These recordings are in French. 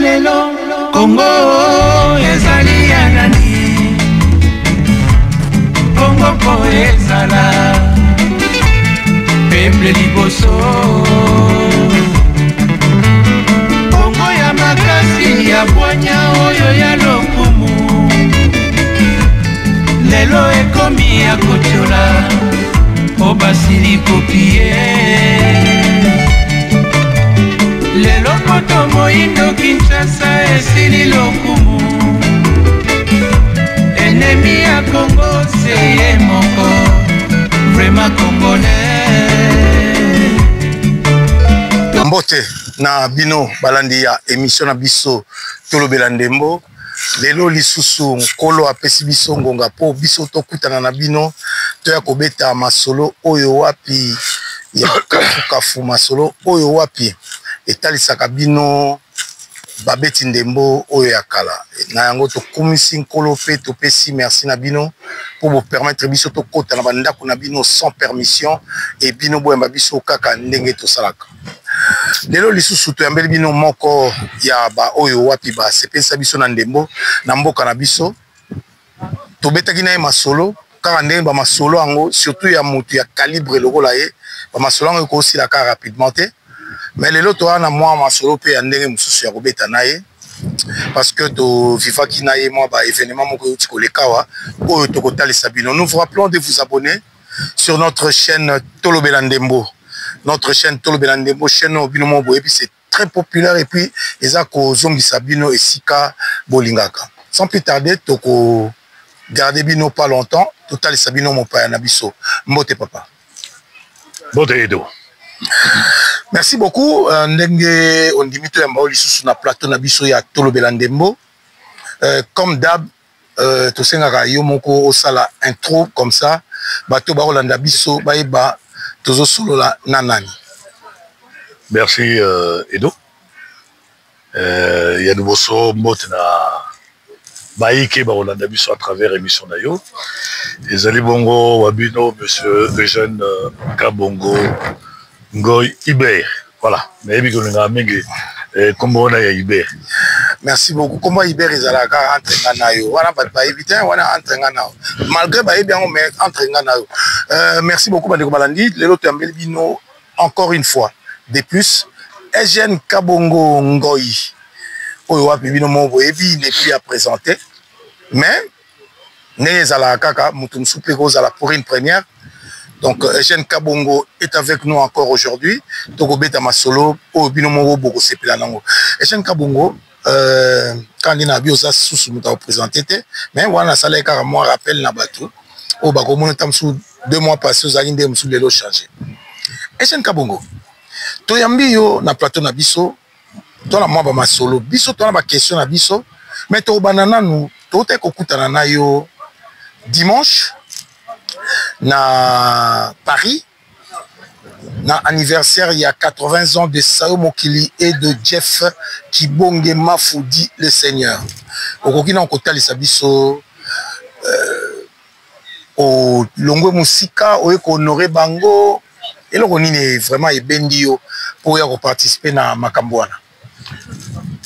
lelo Congo ezali ya nani Congo po ezala Peuple liboso Congo ya makasi ya bwanya oyo ya lokumu Lelo ekomi ya kochola O basili kopie Lelo koto moindo Kinshasa esili lokumu Ennemi ya Congo seye moko Vraiment congolais Mbote na bino balandi ya émission na biso Tolobela Ndembo lelo lisusu nkolo apesi biso ngonga po biso tokutana na bino toya kobeta masolo oyo wapi ya kafu masolo oyo wapi etalisaka bino babeti ndembo oyo ya kala na yango tokumisi nkolo pe topesi merci na bino pour vous permettre biso tokota na bandako na bino sans permission et bino boyamba biso kaka ndenge tosalaka lelo lisusu toyambeli bino moko ya ba oyo wapi ba sepesa biso na ndembo na mboka na biso tobetaki na ye masolo kaka ndenge ba masolo yango surtout ya mutu ya calibre lokola ye ba masolo yango ekosila kaka rapidement te mais lelo toa na mwa masolo pe ya ndenge mosusu ya kobeta na ye parce que to vivaki na ye mwa ba événement moko euti kolekawa oyo tokotalisa bino. Nous vous rappelons de vous abonner sur notre chaîne Tolobela Ndembo. Notre chaîne Tolobela Ndembo, chaîne Obino Boye, puis c'est très populaire et puis ezako zongi sabino et sika bolingaka. Sans plus tarder, toko garder bino pas longtemps, total sabino mon père nabiso. Mbote papa. Mbote Edo. Merci beaucoup. Ndenge on dimito ya mbao lisusu na plateau nabiso ya Tolobela Ndembo. Comme d'hab, to sengaka yo moko osala intro comme ça, bato ba Rolanda biso ba Tozo solo la nanani. Merci Edo. Il y a nouveau so mbote na baike ba Rolanda biso à travers émission na yo. Ezali bongo wabino monsieur Eugène Kabongo Ngoy Iber. Voilà. Mais bi ko nga mingi comme on a Iber. Merci beaucoup. Comment Iber ezalaka entre ngana yo. Wana ba éviter wana entre ngana. Malgré ba bien mais entre ngana yo. Merci beaucoup Bandeko Balandi. Lelo toyambeli bino encore une fois. De plus, Eugène Kabongo Ngoy. Oyo wapi bino mo boyebi n'est plus à présenter. Mais ne zalaka kaka mutu msupe ko zala pour une première. Donc Eugène Kabongo est avec nous encore aujourd'hui. Toko beta masolo o bino mo boko sepela nango. Eugène Kabongo quand il a vu ça sous nous présenté mais voilà ça les car moi rappel na batou au bako mon tam sous 2 mois passés aux alinde msou lelo changer Eugène Kabongo to yambi yo na plateau na biso to na moi ba masolo biso to na ba question na biso mais to banana nous to te kokutana na yo dimanche na Paris na anniversaire il y a 80 ans de Sao Mokili et de Jeff Kibonge Mafoudi le Seigneur. Okoki na kotali sabiso o longwe musika o eko honorer bango eloko nini vraiment ebendi yo pour ya participer na makambo wana.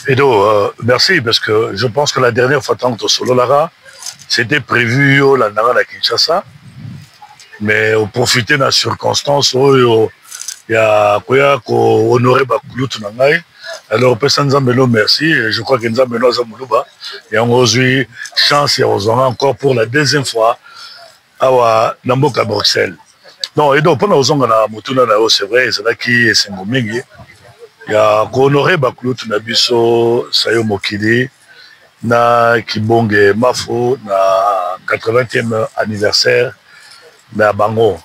Edo, merci parce que je pense que la dernière fois tant que solo lara c'était prévu la nara la Kinshasa mais au profiter de la circonstance il y a quoi qu'on honorer bakulutu na ngai alors personne nzambelo merci et je crois que nzambelo zamuluba et on a eu chance et on a encore pour la deuxième fois à Namboka Bruxelles. Non et donc pendant ozonga na mutuna na c'est vrai c'est là qui est mingi il y a qu'on honorer bakulutu na biso Sao Mokili na Kibonge Mafo na 80e anniversaire na bango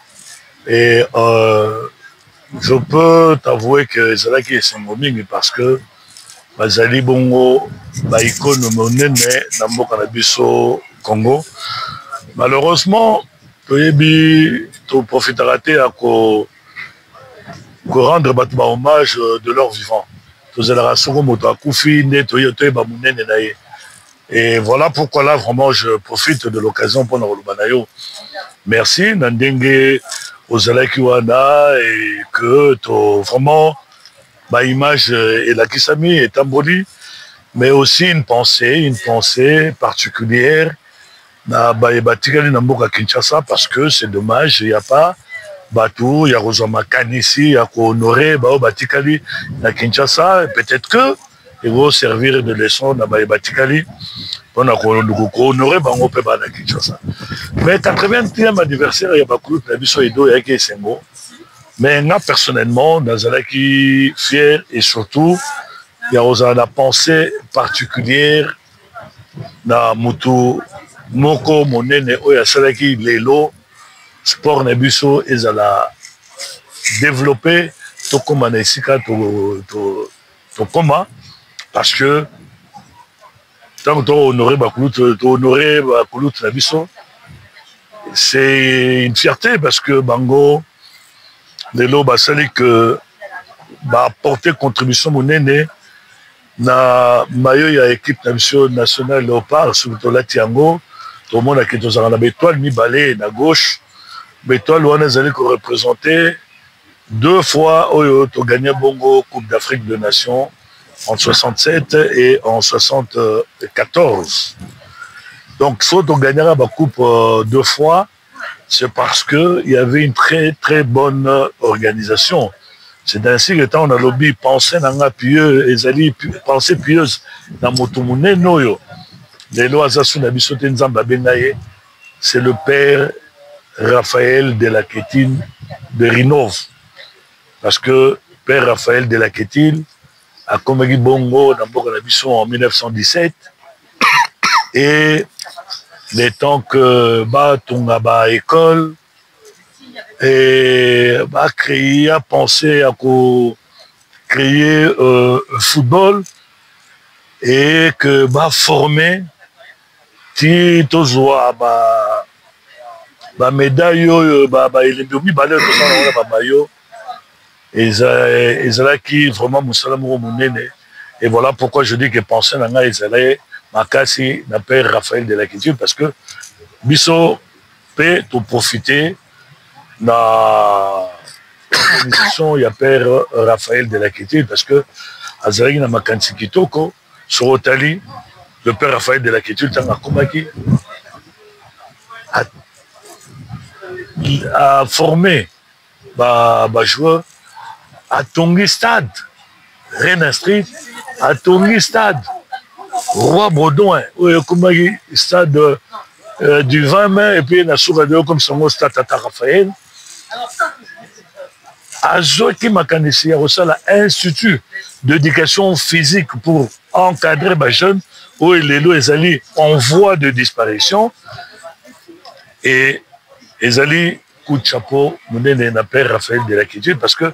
et je peux t'avouer que c'est là qui est Sengomingi parce que bazali bongo ba icône monene na mboka na biso Congo. Malheureusement, to profitera à ko rendre bat hommage de leur vivant. To zela soko moto akufi nde to ba monene na ye. Et voilà pourquoi là vraiment je profite de l'occasion pour nous banayo. Merci Nandenge Ozalaki wana et que to vraiment ma image et la Kisami et Tamboli mais aussi une pensée particulière na batikali na mboka Kinshasa, parce que c'est dommage, il n'y a pas bateau, il y a Rosamacane ici, il y a honorer batikali na Kinshasa, peut-être que il va servir de leçon na batikali pour honorer bango pe na Kinshasa. Mais 80e anniversaire, il y a beaucoup de biso edo ya ke sengo. Mais moi personnellement, nazalaki fier, et surtout il y a la pensée particulière na mutu moko monene oya salaki lelo sport na biso ezala développer to koma na esika to koma, parce que tant que honorer bakulutu na biso, c'est une fierté, parce que bango lelo basali que ba apporter contribution monene na mayo ya équipe nationale Léopard, surtout la Tiango. Tout le monde a quitté la étoile mi-balé na gauche. L'étoile, on a représenté 2 fois au gagné Bongo Coupe d'Afrique de Nations en 67 et en 74. Donc, si on gagnera la Coupe 2 fois, c'est parce qu'il y avait une très très bonne organisation. C'est ainsi que quand on a lobby pensé dans la pieuse, et pensée pieuse dans Motomune Noyo. Les lois c'est le père Raphaël de la Quétile de Rinov. Parce que père Raphaël de la Quétile a commis Bongo dans Bokanabisson en 1917. Et les temps que Tongaba école, et a créé, a pensé à créer football, et que former ti tozoa médaille elendomi balé to mayo ezalaki vraiment musala moko munene. Et voilà pourquoi je dis que penser nanga ezalé makasi na père Raphaël de la Quétile, parce que biso peut to profiter na organisation ya père Raphaël de la Quétile, parce que azalaki na makanisi kitoko sur Otali. Le père Raphaël de la Quétile a formé joueur à Tongi Stade, Rennes Street, à Tongi Stade, Roi Baudouin, stade du 20 mai, et puis na Souradeo comme son stade Tata Raphaël. Azoki Makanisi a reçu l'Institut d'éducation physique pour encadrer les jeunes où les lots ezali en voie de disparition, et ezali coup de chapeau monene na père Raphaël de la Quétile, parce que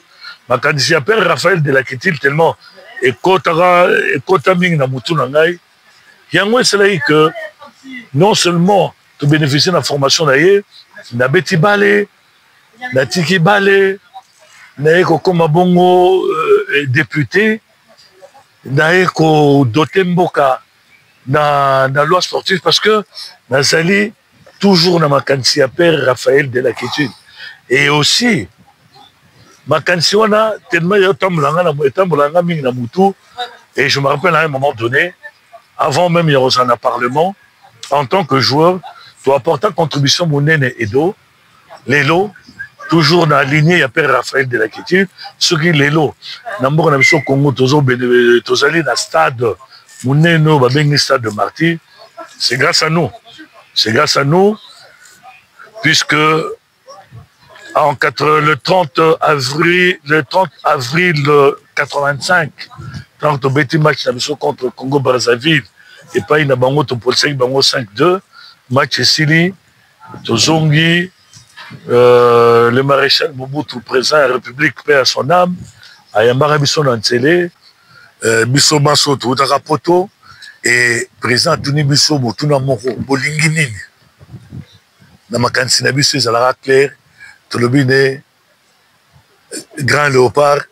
Makanisi a père Raphaël de la Quétile tellement ekota mingi na mutu na ngai yango esalaki que non seulement tu bénéficies de la formation naye na beti bale na tiki bale na eko koma bongo député na eko doté mboka na loi sportive, parce que nazali toujours na makanisi ya père Raphaël de la Quétile. Et aussi makanisi wana tellement etambolanga mingi na mutu. Et je me rappelle à un moment donné, avant même Yerosana Parlement, en tant que joueur, tu apportes ta contribution monene edo lelo toujours dans la lignée ya père Raphaël de la Quétile. Ce qui lelo na mboka na biso Congo tozali na stade Mouneno babengi stade de Martyr, c'est grâce à nous. C'est grâce à nous, puisque le 30 avril 85, quand on a match contre Congo Brazzaville, et pas une bango to polsek bango 5-2, match Sili, Tozongi, le maréchal Mobutu présent à la République, paix à son âme, à Yambara Bisson Antele, Bisso Basso Toutaka Poto, et président Tuni Bisso Botuna Moko, Bolinginini. Dans ma cantina Bisso, Zalara Claire, Tolobine, Grand Léopard,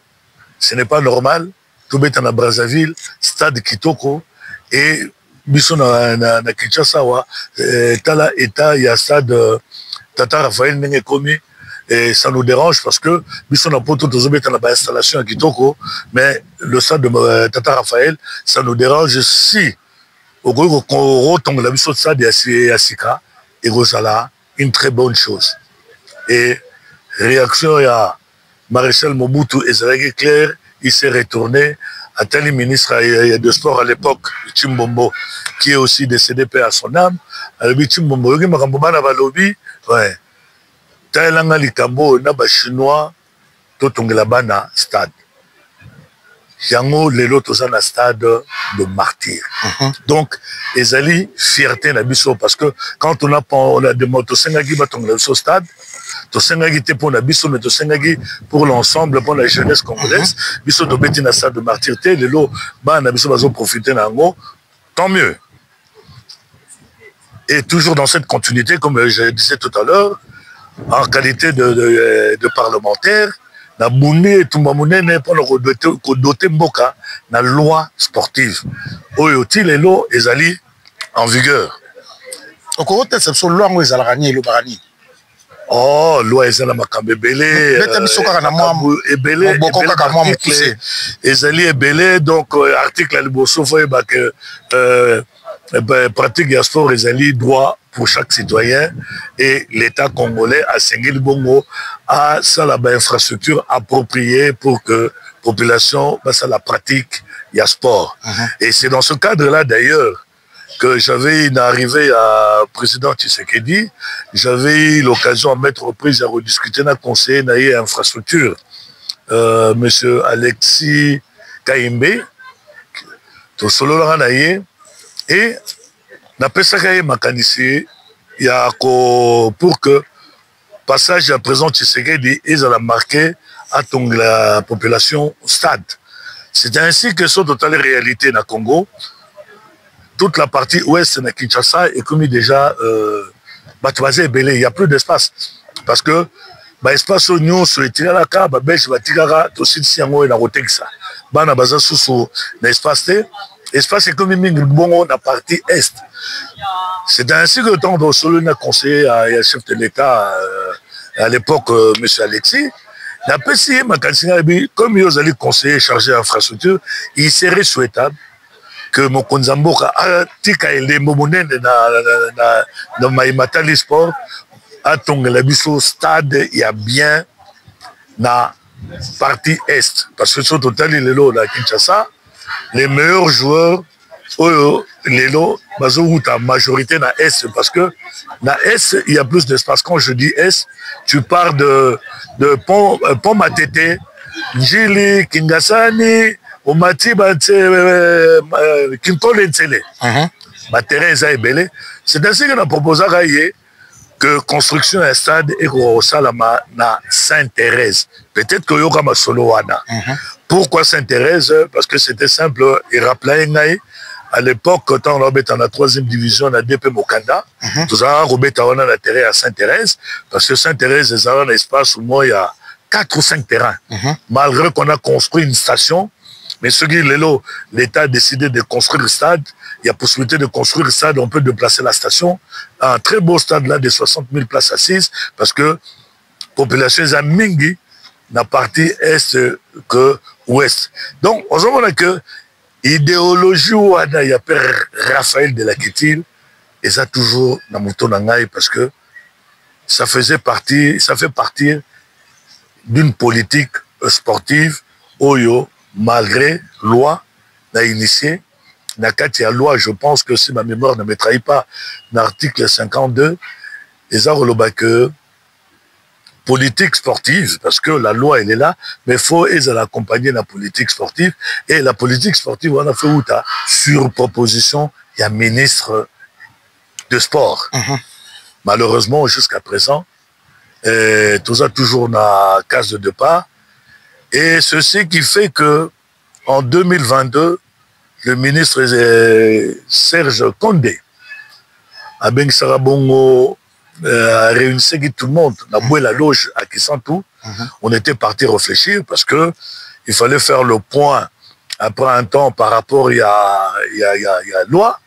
ce n'est pas normal. Tout est en Brazzaville, stade Kitoko, et Bisso na Kinshasa, Tala Eta, il y a stade Tata Raphaël Nengekomi, Et ça nous dérange parce que, on a pas tout dans installation à Kitoko, mais le stade de Tata Raphaël, ça nous dérange si, au gros, qu'on retombe la mission de stade à Sika, et Rosala, une très bonne chose. Et réaction à Maréchal Mobutu et clair, il s'est retourné à tel ministre de sport à l'époque, Chimbombo, qui est aussi décédé paix à son âme. Alors, Chimbombo, il m'a dit, ouais, Taïlanga Likambo, Naba Chinois, Totongela na stade. Yango, les lots na stade de martyr. Donc, ezali fierté na biso parce que quand on a des motos sengagi batongela au stade, to sengagi te pour na biso mais to sengagi pour l'ensemble pour la jeunesse congolaise, biso to beti na stade de martyr te, les lots ba na biso bazo profiter na ngo, tant mieux. Et toujours dans cette continuité, comme je disais tout à l'heure, en qualité de parlementaire, na bouni tumba munene pour le doter mboka na loi sportive. Oyoti lelo ezali en vigueur. Okote c'est sur loi ngo ezalagani lo barani. Oh, loi ezala makambe belé. Beta bisoka na moi ebelé boko kaka moi mokuse. Ezali ebelé donc article liboso foye ba que pratique ya sport ezali droit pour chaque citoyen et l'État congolais a signé le bongo à ça la infrastructure appropriée pour que la population passe à la pratique ya sport. Et c'est dans ce cadre-là d'ailleurs que j'avais une arrivée à président Tshisekedi, j'avais eu l'occasion à mettre reprise à rediscuter dans le conseiller naïe infrastructure, monsieur Alexis Kaimbe, tout solo la naïe, et na pesaka ye makanisi ya ko pour que passage à présent Tshisekedi ezala marqué à la population stade. C'est ainsi que sont totale réalité na Congo. Toute la partie ouest na Kinshasa est commis déjà batouazé belé, il y a plus d'espace parce que ba espace union sur les tiraka ba belge ba tiraka to site siango na rotexa. Bana baza susu na espace te. Espace économique bon la partie est. C'est ainsi que tant de Solon a conseillé à le chef de l'État à l'époque, M. Alexis, n'a pas essayé comme il allait conseiller chargé d'infrastructure, il serait souhaitable que mon Konzamboka a tika ele momonen na Maïmatali Sport a tongé la biso stade il y a bien na partie est parce que sur total il est là à Kinshasa. Les meilleurs joueurs, les lots, la majorité na S, parce que na S, il y a plus d'espace. Quand je dis S, tu pars de Pont Matete, Njili, Kingasani, Omati, Kinkole Ntsele. Teresa est belle. C'est ainsi qu'on a proposé à que construction d'un stade et au Salama na Sainte-Thérèse. Peut-être que Yokama Soloana. Pourquoi Sainte-Thérèse? Parce que c'était simple. Il rappelait à l'époque, quand on était en la 3e division, on a DP Mokanda. Tout ça, on a atterri à Sainte-Thérèse. Parce que Sainte-Thérèse, c'est un espace où moi, il y a 4 ou 5 terrains. Malgré qu'on a construit une station, mais ce qui l'État a décidé de construire le stade. Il y a possibilité de construire le stade, on peut déplacer la station. Un très beau stade là de 60 000 places assises parce que la population est à Mingi, la partie est que ouest. Donc, on se voit que l'idéologie où il y a Père Raphaël de la Kétil, et ça toujours dans mon ton parce que ça fait partie d'une politique sportive, Oyo, malgré loi, n'a initié. Dans la loi, je pense que si ma mémoire ne me trahit pas, l'article 52, ils ont relevé que politique sportive, parce que la loi, elle est là, mais il faut accompagner la politique sportive. Et la politique sportive, on a fait où sur proposition, il y a ministre de sport. Malheureusement, jusqu'à présent, tout ça toujours dans la case de départ. Et ceci qui fait que en 2022, le ministre Serge Condé a bien Sarabongo a réuni tout le monde, on a boué la loge à Kisantou. On était parti réfléchir parce que il fallait faire le point après un temps par rapport il y a loi.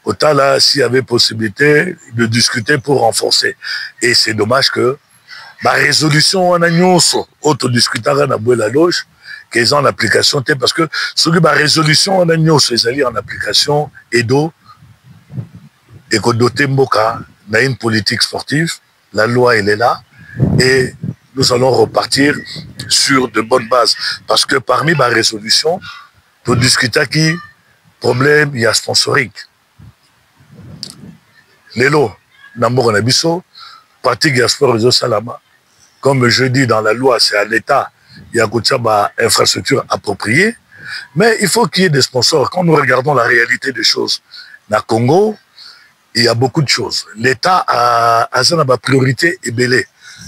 Autant là, s'il y avait possibilité de discuter pour renforcer. Et c'est dommage que ma résolution on a nyonso auto discutera na bola loge qu'ils ont en application parce que celui ma résolution on a nyonso ils allaient en application edo et que doter mboka na une politique sportive, la loi elle est là et nous allons repartir sur de bonnes bases parce que parmi ma résolution pour discuter qui problème il y a sponsoring lelo nambo na biso pratique ya sport réseau salama comme je dis dans la loi c'est à l'état il y a une infrastructure appropriée mais il faut qu'il y ait des sponsors quand nous regardons la réalité des choses na Congo il y a beaucoup de choses l'état a sa priorité et belé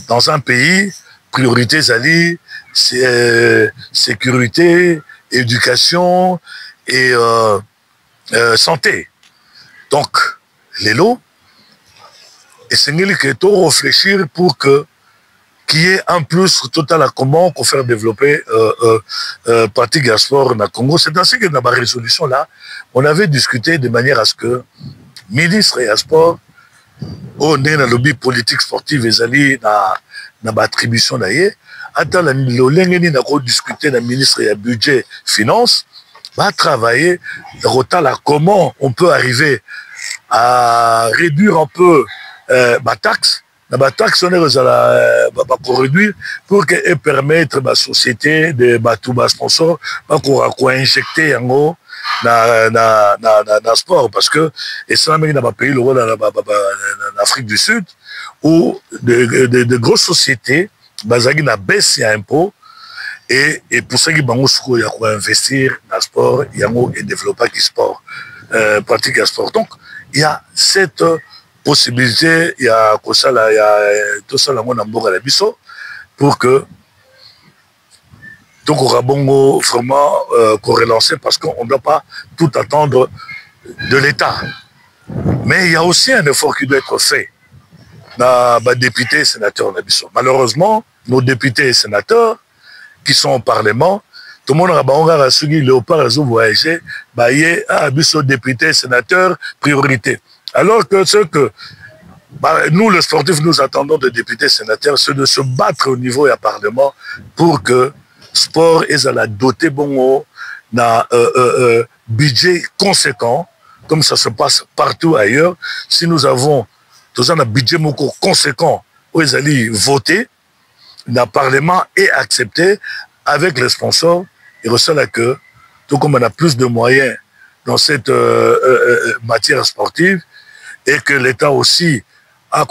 dans un pays priorité zali c'est sécurité éducation et santé donc les lots et c'est qu'il faut réfléchir pour que qu'il y ait un plus total à comment qu'on faire développer pratique de sport dans le Congo. C'est ainsi que dans ma résolution là, on avait discuté de manière à ce que ministre et sport on est dans le lobby politique sportive et ali dans ma attribution d'ailleurs. Attends le lengeni n'a pas discuté dans le ministre et budget finance va travailler là comment on peut arriver à réduire un peu ma taxe. La taxe on est réduire pour que permettre à la société de tout sponsor pour injecter en sport parce que et ça même dans pays en Afrique du Sud où de grosses sociétés basées na baisse et impôt et pour ça qu'ils vont investir dans le sport et développer le sport pratique le sport donc il y a cette possibilité il y a tout ça là pour que donc on va bongo vraiment relancer parce qu'on ne doit pas tout attendre de l'État mais il y a aussi un effort qui doit être fait dans les députés et sénateurs malheureusement nos députés et sénateurs qui sont au Parlement tout le monde a suivi Léopard a voyagé il y a des députés et sénateurs priorité. Alors que ce que nous, les sportifs, nous attendons des députés sénateurs, c'est de se battre au niveau du Parlement pour que le sport est à la doter bon d'un budget conséquent, comme ça se passe partout ailleurs. Si nous avons un budget conséquent où ils allaient voter, le Parlement est accepté avec les sponsors, il ressent là que, tout comme on a plus de moyens dans cette matière sportive, et que l'État aussi a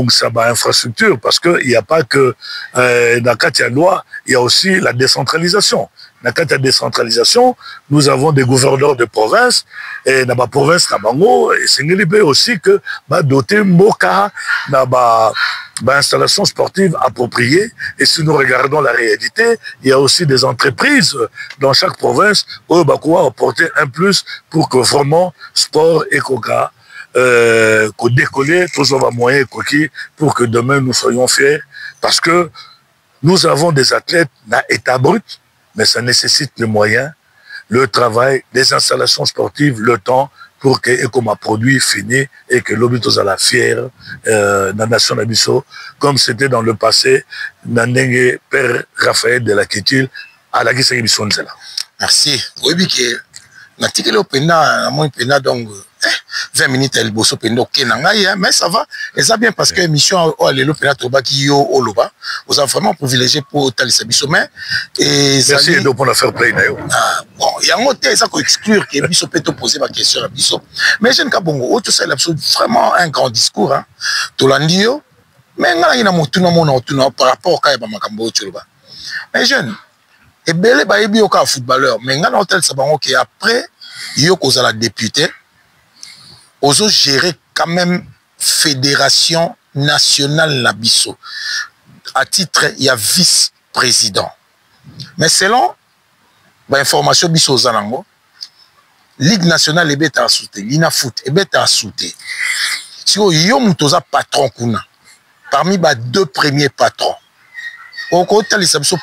sa infrastructure parce qu'il n'y a pas que dans la loi, il y a aussi la décentralisation. Dans la décentralisation, nous avons des gouverneurs de province et dans la province c'est aussi que doter Moka dans installation sportive appropriée et si nous regardons la réalité, il y a aussi des entreprises dans chaque province où on va apporter un plus pour que vraiment sport et coca qu'on décoller tous les moyens pour que demain nous soyons fiers parce que nous avons des athlètes dans l'état brut mais ça nécessite les moyens, le travail, les installations sportives, le temps pour que comme un produit fini et que l'objet à la fière dans la nation d'Abisso, comme c'était dans le passé, Nanenge Père Raphaël de la Kétil à la Guissa Abisso Nzela. Merci. Oui, que Natiki le pena, moi pena donc 20 minutes elle bosse pena ok nangai mais ça va et ça bien parce que émission le pena toba qui yo oloba vous avez vraiment privilégié pour Talisa Bisso mais et merci de pour faire play nayo bon il y a un côté ça qu'on exclure que Bisso peut te poser ma question à Bisso mais jeune kabongo autre c'est vraiment un grand discours hein tolandio mais ngala ina motuna par rapport à ba makambo tsholoba mais jeune et belé ba yebi oka footballeur mais ngala hôtel sabango qui après yo kozala député ozo gérer quand même fédération nationale Nabisso à titre il y a vice-président mais selon information Bisso Zanango Ligue nationale est à souter Lina Foot est à souter si yo mutoza patron kuna parmi les deux premiers patrons au côté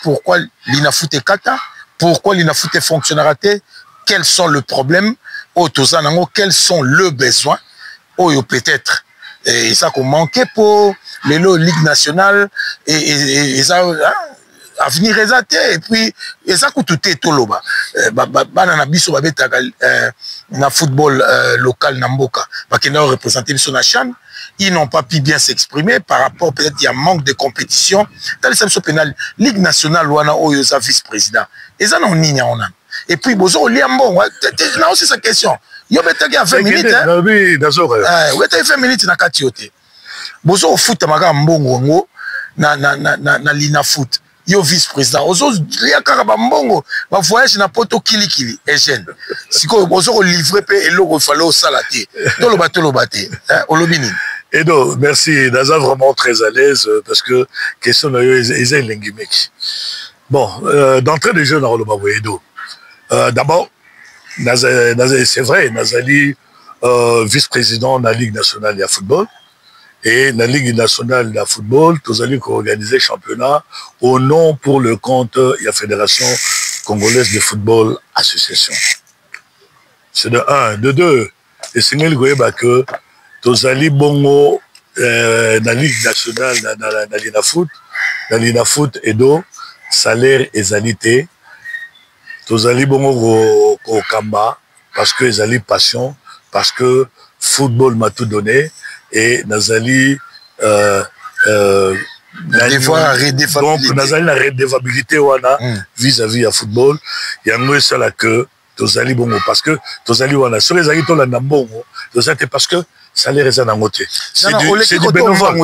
pourquoi Lina Foot est kata pourquoi Lina Foot est fonctionnaire quels sont les problèmes quels sont les besoins peut-être et ça qu'on manquait pour les Ligue nationale et ça avenir résaté et puis et ça coûte tout toloba bana biso babetaka na football local na mboka bakena représenter biso na CHAN. Ils n'ont pas pu bien s'exprimer par rapport peut-être il y a manque de compétition dans le sens pénal Ligue nationale wana oyo za vice-président et ça non ninya on a et puis bozo liambo là aussi sa question yo betaki à 20 minutes hein oui d'accord ouais t'as 20 minutes na katiote bozo au foot maka mbongo ngo na lina foot yo vice-président ozo lia kaka ba mbongo ba voyage na poto kilikili Eugène siko bozo livrer pe eloko fallait au salate toloba te olobini. Et donc, merci. Naza vraiment très à l'aise parce que question de l'engimik. Bon, d'entrée de jeu dans le Edo. D'abord, c'est vrai, Nazali, vice-président de la Ligue nationale de football. Et la Ligue nationale de football, tous allés organiser championnat au nom pour le compte de la Fédération congolaise de football association. C'est de un. De deux, et c'est que tozali bongo na Ligue nationale na Lina Foot Edo salaire ezalité tozali bongo ko kamba parce que ezali passion parce que football m'a tout donné et nazali donc nazali na redevabilité wana vis-à-vis à football yango esala que tozali bongo parce que tozali wana sur les ezali to la mbongo tozali parce que salaire eza nango te c'est du bénévole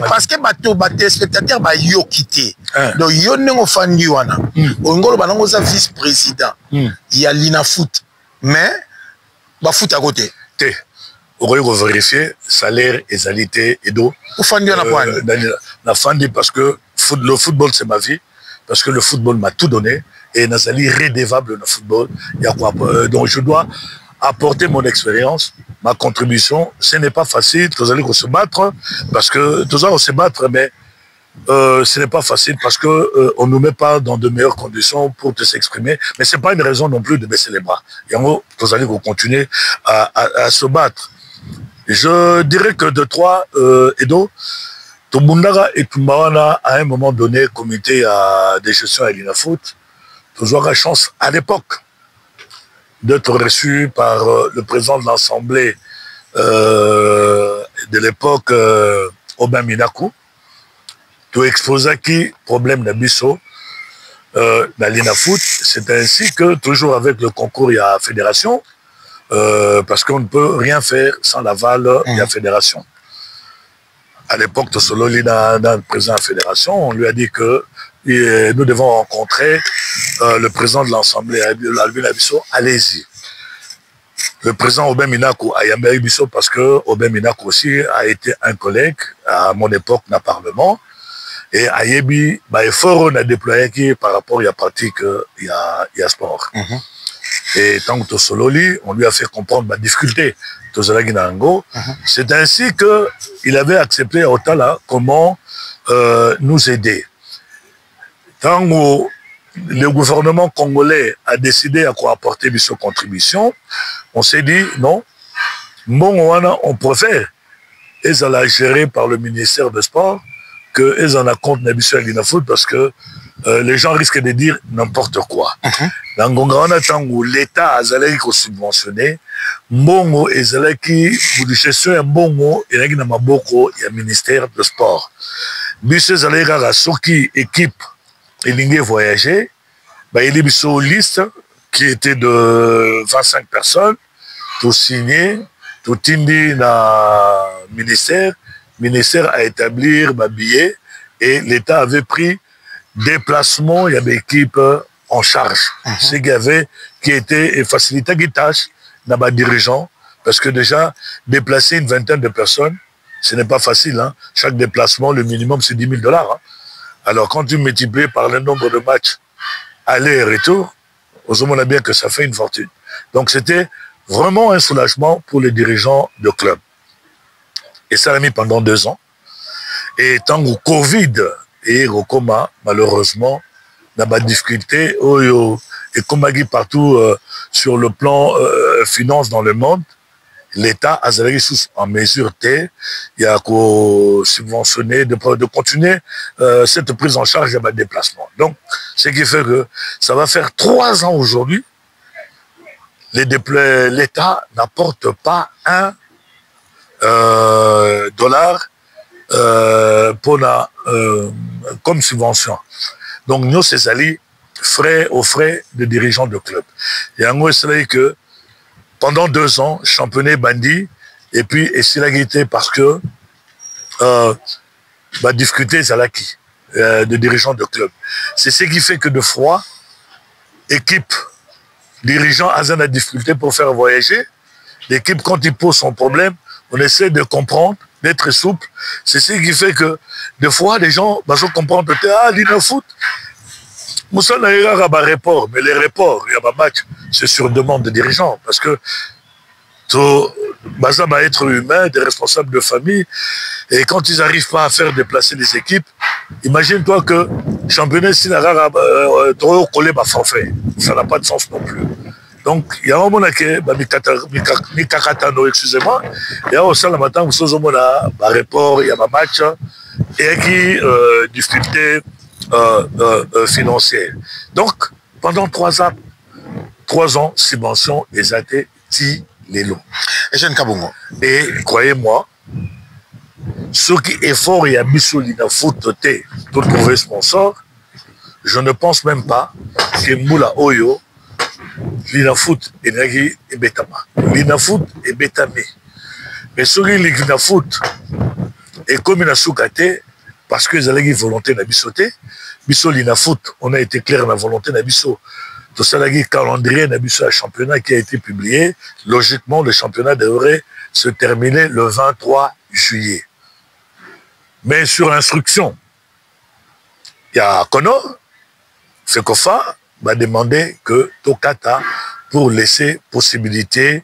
parce que bato spectateur bayoki te donc yo ndenge ofandi wana ongolo banango za vice-président ya Lina Foot mais bafoot à côté te okoki kovérifier salaire ezali te edo ofandi wana kwani nafandi parce que le football c'est ma vie parce que le football m'a tout donné et nazali redevable dans le football donc je dois apporter mon expérience, ma contribution. Ce n'est pas facile, tous allez se battre, parce que tous allons se battre, mais ce n'est pas facile parce que on nous met pas dans de meilleures conditions pour s'exprimer. Mais c'est pas une raison non plus de baisser les bras. Et en gros, tous allez continuer à se battre. Je dirais que de trois, Edo, Tombundara et Tumbawana, à un moment donné, comité de gestion à Lina Foot, toujours la chance à l'époque d'être reçu par le président de l'Assemblée de l'époque, Aubin Minakou, tout exposer qui problème d'Abisso dans Lina Foot. C'est ainsi que, toujours avec le concours, il y a la fédération, parce qu'on ne peut rien faire sans l'aval de la fédération. À l'époque, Tossololi, dans le président de la fédération, on lui a dit que nous devons rencontrer le président de l'Assemblée, Albin Abisso, allez-y. Le président Aubin Minakou a Yambé Abisso parce que Aubin Minakou aussi a été un collègue à mon époque dans le Parlement. Et à Yebi, effort on a déployé qui par rapport à la pratique, il y a sport. Et tant que Tossololi, on lui a fait comprendre ma difficulté. C'est ainsi qu'il avait accepté à Otala comment nous aider. Tant que le gouvernement congolais a décidé à quoi apporter sa contribution, on s'est dit non, on préfère, ils allaient gérer par le ministère des Sports, qu'ils en a compte à Lina Foot parce que les gens risquent de dire n'importe quoi. Dans Gongawana, tant où l'État a subventionné, Mbongo et Zalaki, pour la gestion de Mbongo, il y a un ministère de Sport. Monsieur Zaleka, Soki, équipe, et l'Ingé voyager, il y a une liste qui était de 25 personnes, tout signé, tout indi dans le ministère. Le ministère a établi un billet et l'État avait pris déplacement, il y avait équipe en charge. Ce qui était facilité les tâches dans les dirigeants, parce que déjà, déplacer une vingtaine de personnes, ce n'est pas facile. Hein. Chaque déplacement, le minimum, c'est $10 000. Hein. Alors, quand tu multiplies par le nombre de matchs aller et retour, on a bien que ça fait une fortune. Donc, c'était vraiment un soulagement pour les dirigeants de club. Et ça l'a mis pendant 2 ans. Et tant que Covid et Rokoma, malheureusement, n'a pas de difficulté, et comme partout sur le plan finance dans le monde, l'État a en mesure il y a qu'à subventionner, de continuer cette prise en charge de ma déplacement. Donc, ce qui fait que ça va faire 3 ans aujourd'hui, l'État n'apporte pas $1 comme subvention. Donc, nous, c'est allé aux frais de dirigeants de club. Et en gros, c'est que pendant 2 ans, championnat bandit, et puis, et c'est la guité parce que discuter, c'est l'acquis de dirigeants de club. C'est ce qui fait que de fois, équipe, dirigeant a la difficulté pour faire voyager. L'équipe, quand il pose son problème, on essaie de comprendre, d'être souple. C'est ce qui fait que, des fois, les gens vont comprendre peut-être, l'île foot. Moussa n'a pas de report, mais les reports, il y a un match, c'est sur demande des dirigeants. Parce que, ça va être humain, des responsables de famille, et quand ils n'arrivent pas à faire déplacer les équipes, imagine-toi que championnat, s'il n'a trop collé ma forfait. Ça n'a pas de sens non plus. Donc, il y a un moment qui Mikakatano, excusez-moi, il y a aussi le matin, vous savez, il y a un report, il y a un match, et qui difficulté financière. Donc, pendant 3 ans, subvention, ils ont été les lots. Et croyez-moi, ceux qui efforts et ambitieux dans foot pour trouver sponsor, je ne pense même pas que Moula Oyo, Lina foot et Nagi et Betama. Lina foot et Betame. Mais ceux qui Lina foot et comme il a soukate, parce qu'ils avaient une volonté d'habissoter, Bisso Lina foot, on a été clair dans la volonté d'habissoter. Tout ça, le calendrier d'habissoter championnat qui a été publié, logiquement, le championnat devrait se terminer le 23 juillet. Mais sur instruction, il y a Conor, Fekofa va demander que Tokata, pour laisser possibilité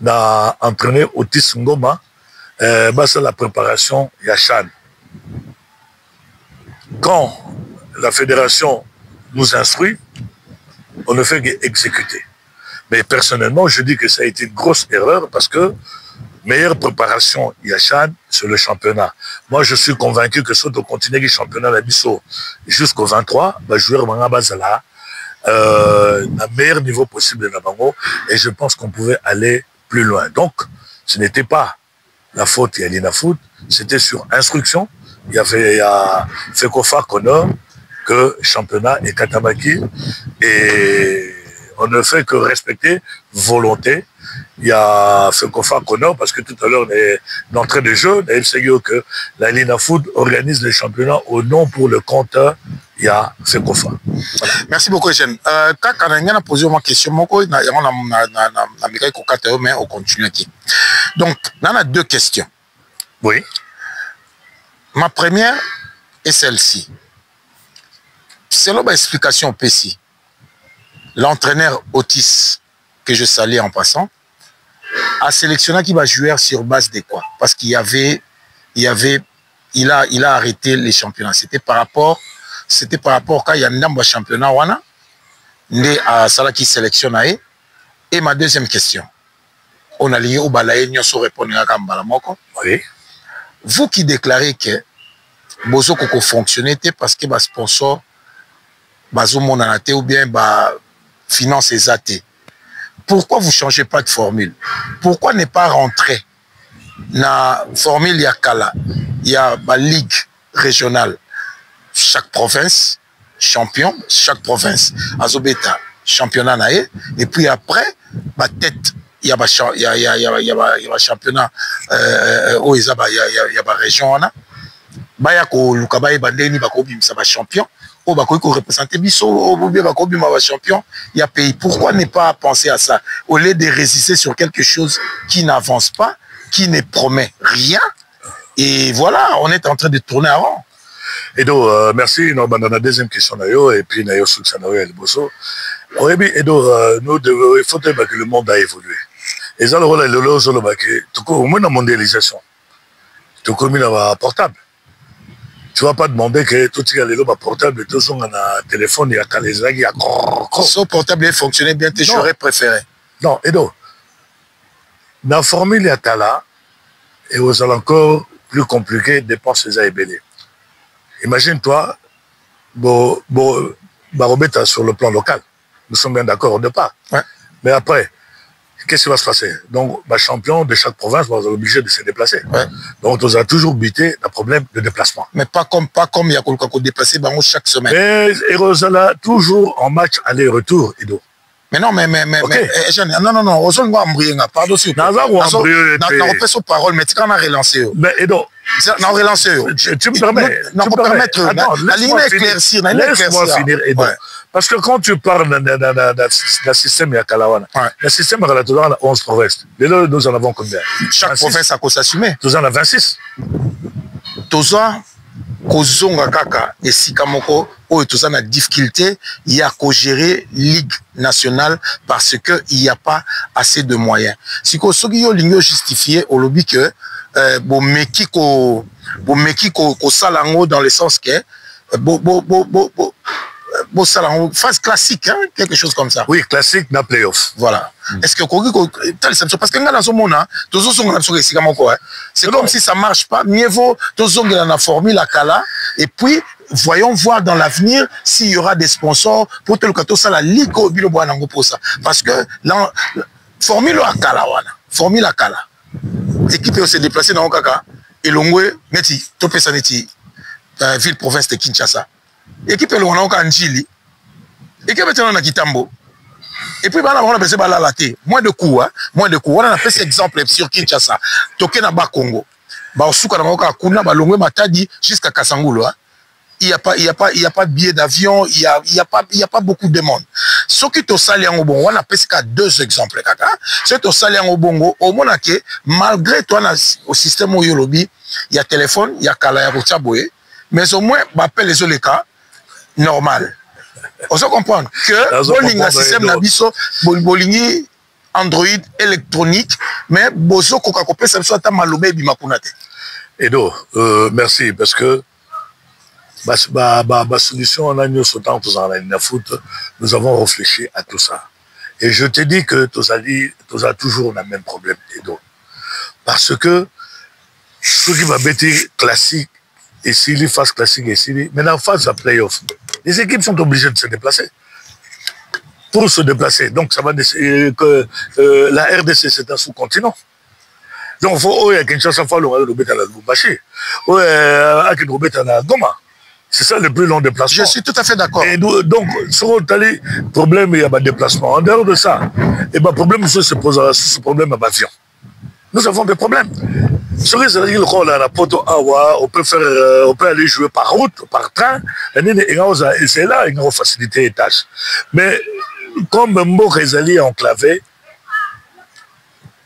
d'entraîner Otis Ngoma, c'est la préparation Yachan. Quand la fédération nous instruit, on ne fait qu'exécuter. Mais personnellement, je dis que ça a été une grosse erreur parce que meilleure préparation Yachan sur le championnat. Moi, je suis convaincu que si on continue le championnat la Bisso jusqu'au 23, joueur Mangabazala le meilleur niveau possible de Nabango et je pense qu'on pouvait aller plus loin. Donc, ce n'était pas la faute Yalina Foot, c'était sur instruction. Il y a Fekofa Conor que championnat et Katamaki et on ne fait que respecter volonté. Il y a Fekofa Conor parce que tout à l'heure d'entrée de jeu, il s'est dit que la Lina Foot organise les championnats au nom pour le compte. Il y a Fekofa. Voilà. Merci beaucoup, Eugène. Quand on a posé ma question, mais on continue aquí. Donc, on a 2 questions. Oui. Ma première est celle-ci. Selon ma explication PSI, l'entraîneur Otis, que je salue en passant, a sélectionné qui va jouer sur base de quoi? Parce qu'il a arrêté les championnats. C'était par rapport quand il y a un championnat wana, né à Sala qui sélectionne. Et ma deuxième question, on a lié au balaye nyoso répondre à Kambala moko. Oui. Vous qui déclarez que Bozo Koko fonctionnait parce que les sponsors Bazo Monanate ou bien finance les athées. Pourquoi vous ne changez pas de formule? Pourquoi ne pas rentrer dans la formule Yakala? Il y a la ligue régionale. Chaque province, champion, chaque province, Azobeta, championnat naé. Et puis après, tête, il y a un championnat, il y a une région. Il y a un champion. Il y a champion, il y a pays. Pourquoi ne pas penser à ça? Au lieu de résister sur quelque chose qui n'avance pas, qui ne promet rien. Et voilà, on est en train de tourner en rond. Et donc, merci. Dans la deuxième question, et puis, il faut que le monde a évolué. Et ça, au moins, la mondialisation, tout comme il y a un portable. Tu ne vas pas demander que tout ce qui est portable, tout ce qui est un téléphone, il y a qu'à les il y a son portable fonctionnait bien, j'aurais préféré. Non, et donc, la formule à Kala, et aux encore plus compliqué, dépenses et belé. Imagine-toi, Barobeta sur le plan local. Nous sommes bien d'accord au départ. Ouais. Mais après, qu'est-ce qui va se passer? Donc, champion de chaque province va être obligé de se déplacer. Ouais. Donc, on a toujours buté un problème de déplacement. Mais pas comme il y a quelqu'un qui déplacé chaque semaine. Mais Rosala, toujours en match aller-retour, Edo. Mais non, mais, non, Ozon va embryer, pardon, s'il vous plaît. Non, on fait son parole, mais tu quand on a relancé. Mais Edo, non, relancé. Tu me permets? Non, pour permettre, laisse-moi finir, Edo. Ouais. Parce que quand tu parles d'un système à Kalawana, le système à Kalawana, on a 11 provinces. Et là, nous en avons combien? Chaque 26. Province a quoi s'assumer. Nous en avons 26. Toza, Kozonga Kaka et Sikamoko, où tout ça a difficulté, il y a qu'à gérer Ligue nationale parce qu'il n'y a pas assez de moyens. Si vous avez justifié au lobby que bon meki ko salango dans le sens que salango phase classique, hein, quelque chose comme ça. Oui, classique dans playoff. Voilà. Est-ce que parce que dans ce moment-là, c'est comme si ça ne marche pas. Mieux vaut la formule à Kala et puis voyons voir dans l'avenir s'il y aura des sponsors pour tel que ça la ligue au bilo pour ça. Parce que la formule à Kala, formule à Kala. L'équipe peut se déplacer dans le Kaka et l'ongwe neti topé sa neti ville province de Kinshasa. L'équipe est loin en Njili. L'équipe est dans Kitambo. Et puis, on a pensé à la laté. Moins de coups, hein. Moins de coups. On a fait cet exemple sur Kinshasa. Toké na ba Congo. Ba Osuka na Maoka Kuna, ba Longwe Matadi jusqu'à Kassangulo, hein. Il y a pas de billet d'avion, il y a pas beaucoup de monde. Ce qui est salé en Obongo, on a fait deux exemples, kaka. C'est au salé en Obongo, au moment que, malgré toi, au système où il y a téléphone, il y a Kala, il y a mais au moins, on appelle les autres cas, normal. On se comprend que bowling un système nabiso bowling Android électronique mais bozo coca-cola ça soit malobé bimakunate. Edo, merci parce que ma solution en agneau sautant tous en la foot, nous avons réfléchi à tout ça. Et je te dis que tu as toujours le même problème, Edo. Parce que ce qui va bêter classique et s'il y phase classique et s'il mais en phase de playoff, les équipes sont obligées de se déplacer. Pour se déplacer. Donc, ça va que la RDC, c'est un sous-continent. Donc, il faut qu'il y ait Kinshasa, il faut qu'il y ait Lubumbashi. Il faut qu'il y ait Goma. C'est ça le plus long déplacement. Je suis tout à fait d'accord. Et donc, sur le problème, il y a un déplacement. En dehors de ça, et le problème se pose ce problème à l'avion. Nous avons des problèmes. Sur les îles, on peut aller jouer par route, par train, et c'est là une facilité et tâche. Mais comme Mbo est enclavé,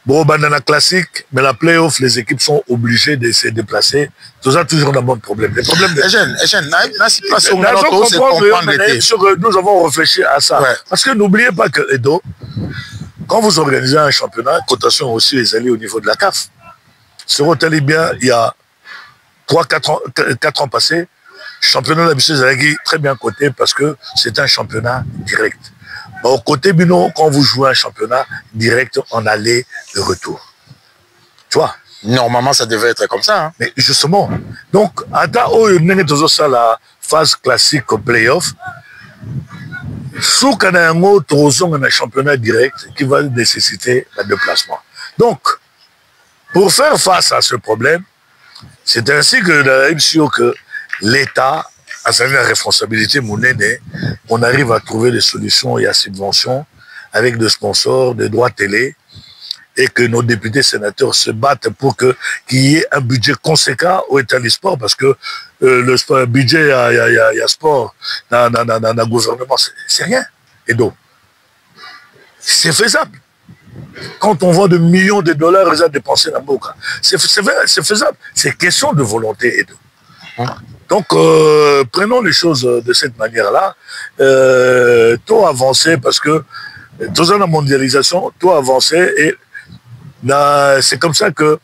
bon, dans la classique, mais la play-off, les équipes sont obligées de se déplacer. Tout ça, toujours un bon problème. Les problèmes de... Nous avons réfléchi à ça. Ouais. Parce que n'oubliez pas que, Edo, quand vous organisez un championnat, cotation aussi les alliés au niveau de la CAF. Sur Hôtel bien, il y a 4 ans passés, championnat d'habitude Zalagi très bien coté parce que c'est un championnat direct. Au côté Bino, quand vous jouez un championnat direct, on allait et retour. Tu vois? Normalement, ça devait être comme ça. Hein. Mais justement, donc, à la phase classique au playoff, sous un championnat direct qui va nécessiter un déplacement. Donc, pour faire face à ce problème, c'est ainsi que l'État a sa responsabilité, on arrive à trouver des solutions et à subventions avec des sponsors, des droits télé, et que nos députés sénateurs se battent pour qu'il y ait un budget conséquent au État du sport, parce que le sport, budget, il y a sport dans le gouvernement, c'est rien. Et donc, c'est faisable. Quand on voit de millions de dollars déjà dépensés dans le Boca, c'est faisable. C'est question de volonté et de. Donc, prenons les choses de cette manière-là. Tout avancer parce que tout dans la mondialisation, tout avancer et c'est comme ça que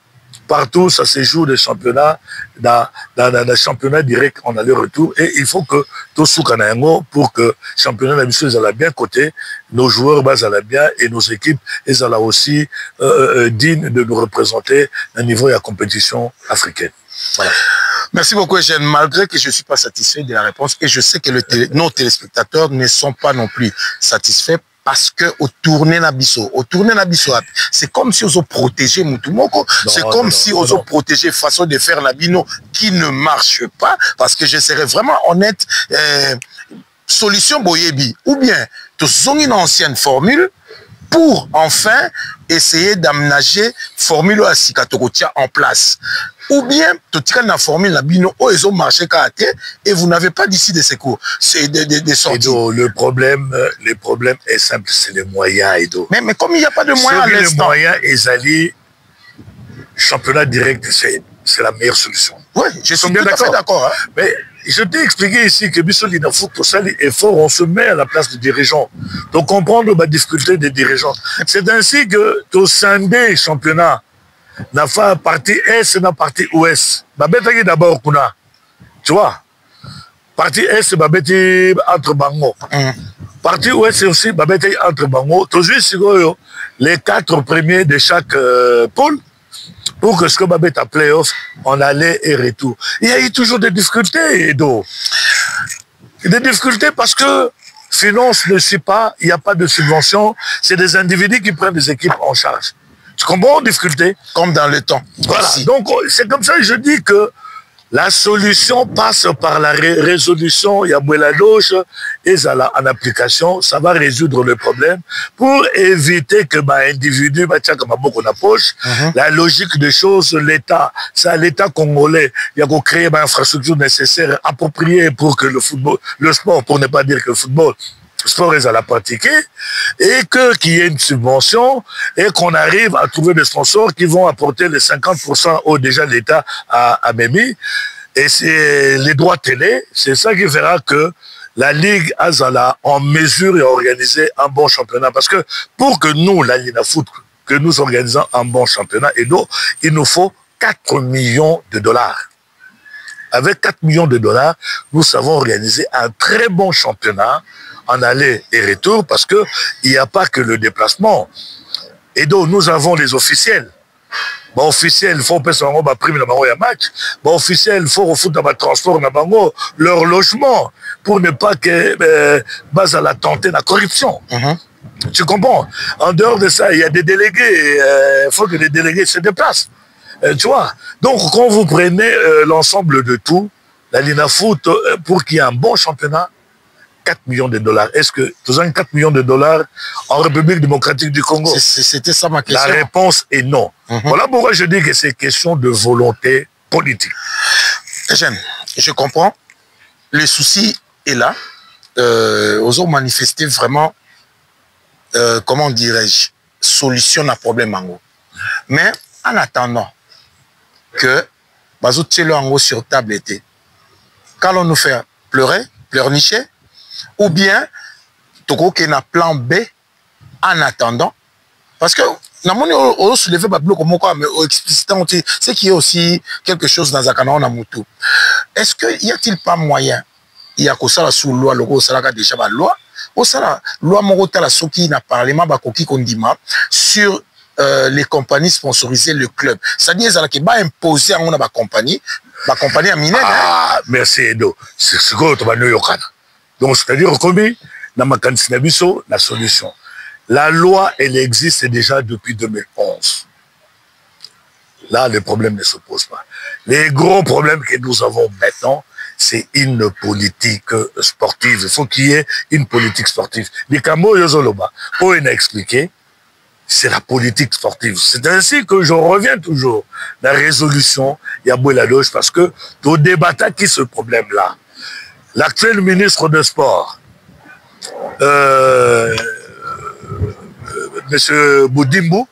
Partout, ça se joue des championnats, dans le championnat direct en aller-retour. Et il faut que tout ce qu'on a pour que le championnat d'habitude soit bien coté, nos joueurs allaient bien et nos équipes elles allaient aussi dignes de nous représenter à un niveau de la compétition africaine. Voilà. Merci beaucoup, Eugène. Malgré que je ne suis pas satisfait de la réponse, et je sais que nos téléspectateurs ne sont pas non plus satisfaits, parce que au tourner Nabiso, c'est comme si on protégeait Moutoumoko, c'est comme si on protégeait façon de faire Nabino qui ne marche pas, parce que je serais vraiment honnête, solution Boyebi, ou bien tu as une ancienne formule pour enfin essayer d'aménager formule à Sikatokotia en place. Ou bien, tu as une formule Nabino, où ils ont marché et vous n'avez pas d'ici de secours. C'est des sorties. Edo, le problème est simple, c'est les moyens, Edo. Mais comme il n'y a pas de moyens à l'instant. Les moyens, ils allaient, championnat direct, c'est la meilleure solution. Oui, je suis tout à fait d'accord. Hein. Mais je t'ai expliqué ici que Bissoli n'a faut que ça effort, on se met à la place des dirigeants. Donc comprendre la difficulté des dirigeants. C'est ainsi que tu scindé championnat. N'a pas partie Est, n'a partie Ouest. Babetaki d'abord kuna. Tu vois? Partie Est, babeti entre Bango. Partie Ouest aussi, babeti entre Bango. Toujours les 4 premiers de chaque pôle. Pour que ce que Babette a playoff, on allait et retour. Il y a eu toujours des difficultés, Edo. Des difficultés parce que finance ne suit pas, il n'y a pas de subvention. C'est des individus qui prennent des équipes en charge. Tu comprends, difficulté? Comme dans le temps. Voilà. Ici. Donc, c'est comme ça que je dis que la solution passe par la résolution. Il y a la gauche et ça en application. Ça va résoudre le problème pour éviter que l'individu, comme beaucoup de poche, la logique des choses, l'État congolais, il y a créé une infrastructure nécessaire, appropriée pour que le football, le sport, pour ne pas dire que le football, le sport est à la pratiquer, et qu'il y ait une subvention, et qu'on arrive à trouver des sponsors qui vont apporter les 50% où déjà l'État a mis. Et c'est les droits télé, c'est ça qui fera que la Ligue Azala en mesure et organiser un bon championnat. Parce que pour que nous, la Ligue Foot, que nous organisons un bon championnat, et nous, il nous faut 4 millions de dollars. Avec 4 millions de dollars, nous savons organiser un très bon championnat en aller et retour, parce que il n'y a pas que le déplacement. Et donc, nous avons les officiels. Bon, officiel, il faut payer un prime dans le match. Bon, officiel, il faut refouler dans le transport, dans leur logement, pour ne pas que base à la tenter la corruption. Tu comprends? En dehors de ça, il y a des délégués. Il faut que les délégués se déplacent. Tu vois? Donc, quand vous prenez l'ensemble de tout, la Lina Foot, pour qu'il y ait un bon championnat, 4 millions de dollars. Est-ce que tu as 4 millions de dollars en République démocratique du Congo? C'était ça ma question. La réponse est non. Voilà pourquoi je dis que c'est question de volonté politique. Eugène, je comprends. Le souci est là. Ils ont manifesté vraiment, comment dirais-je, solution à problème en gros. Mais en attendant que Bazou Tchelo en gros sur table était, qu'allons nous faire pleurer, pleurnicher, ou bien Toko qui a un plan B en attendant, parce que on soulevé pas bloc comme quoi, mais explicitant c'est qu'il y a aussi quelque chose dans Zakana na Moutou. Est-ce que y a-t-il pas moyen, il y a que ça la sous loi logo ça la déjà la loi, ou ça la loi morota la soki na parlement ba koki kondima sur les compagnies sponsorisées le club. C'est-à-dire ça qui va imposer à une compagnie à miner. Ah, merci Edo. C'est ce que tu vas nous yokana. Donc, c'est-à-dire, comme dans ma candidature, la solution. La loi, elle existe déjà depuis 2011. Là, le problème ne se pose pas. Les gros problèmes que nous avons maintenant, c'est une politique sportive. Il faut qu'il y ait une politique sportive. Les Camo Yozoloba, on a expliqué, c'est la politique sportive. C'est ainsi que je reviens toujours. La résolution, il y a la loge, parce que tout débat qui ce problème-là. L'actuel ministre de Sport, M. Boudimbo,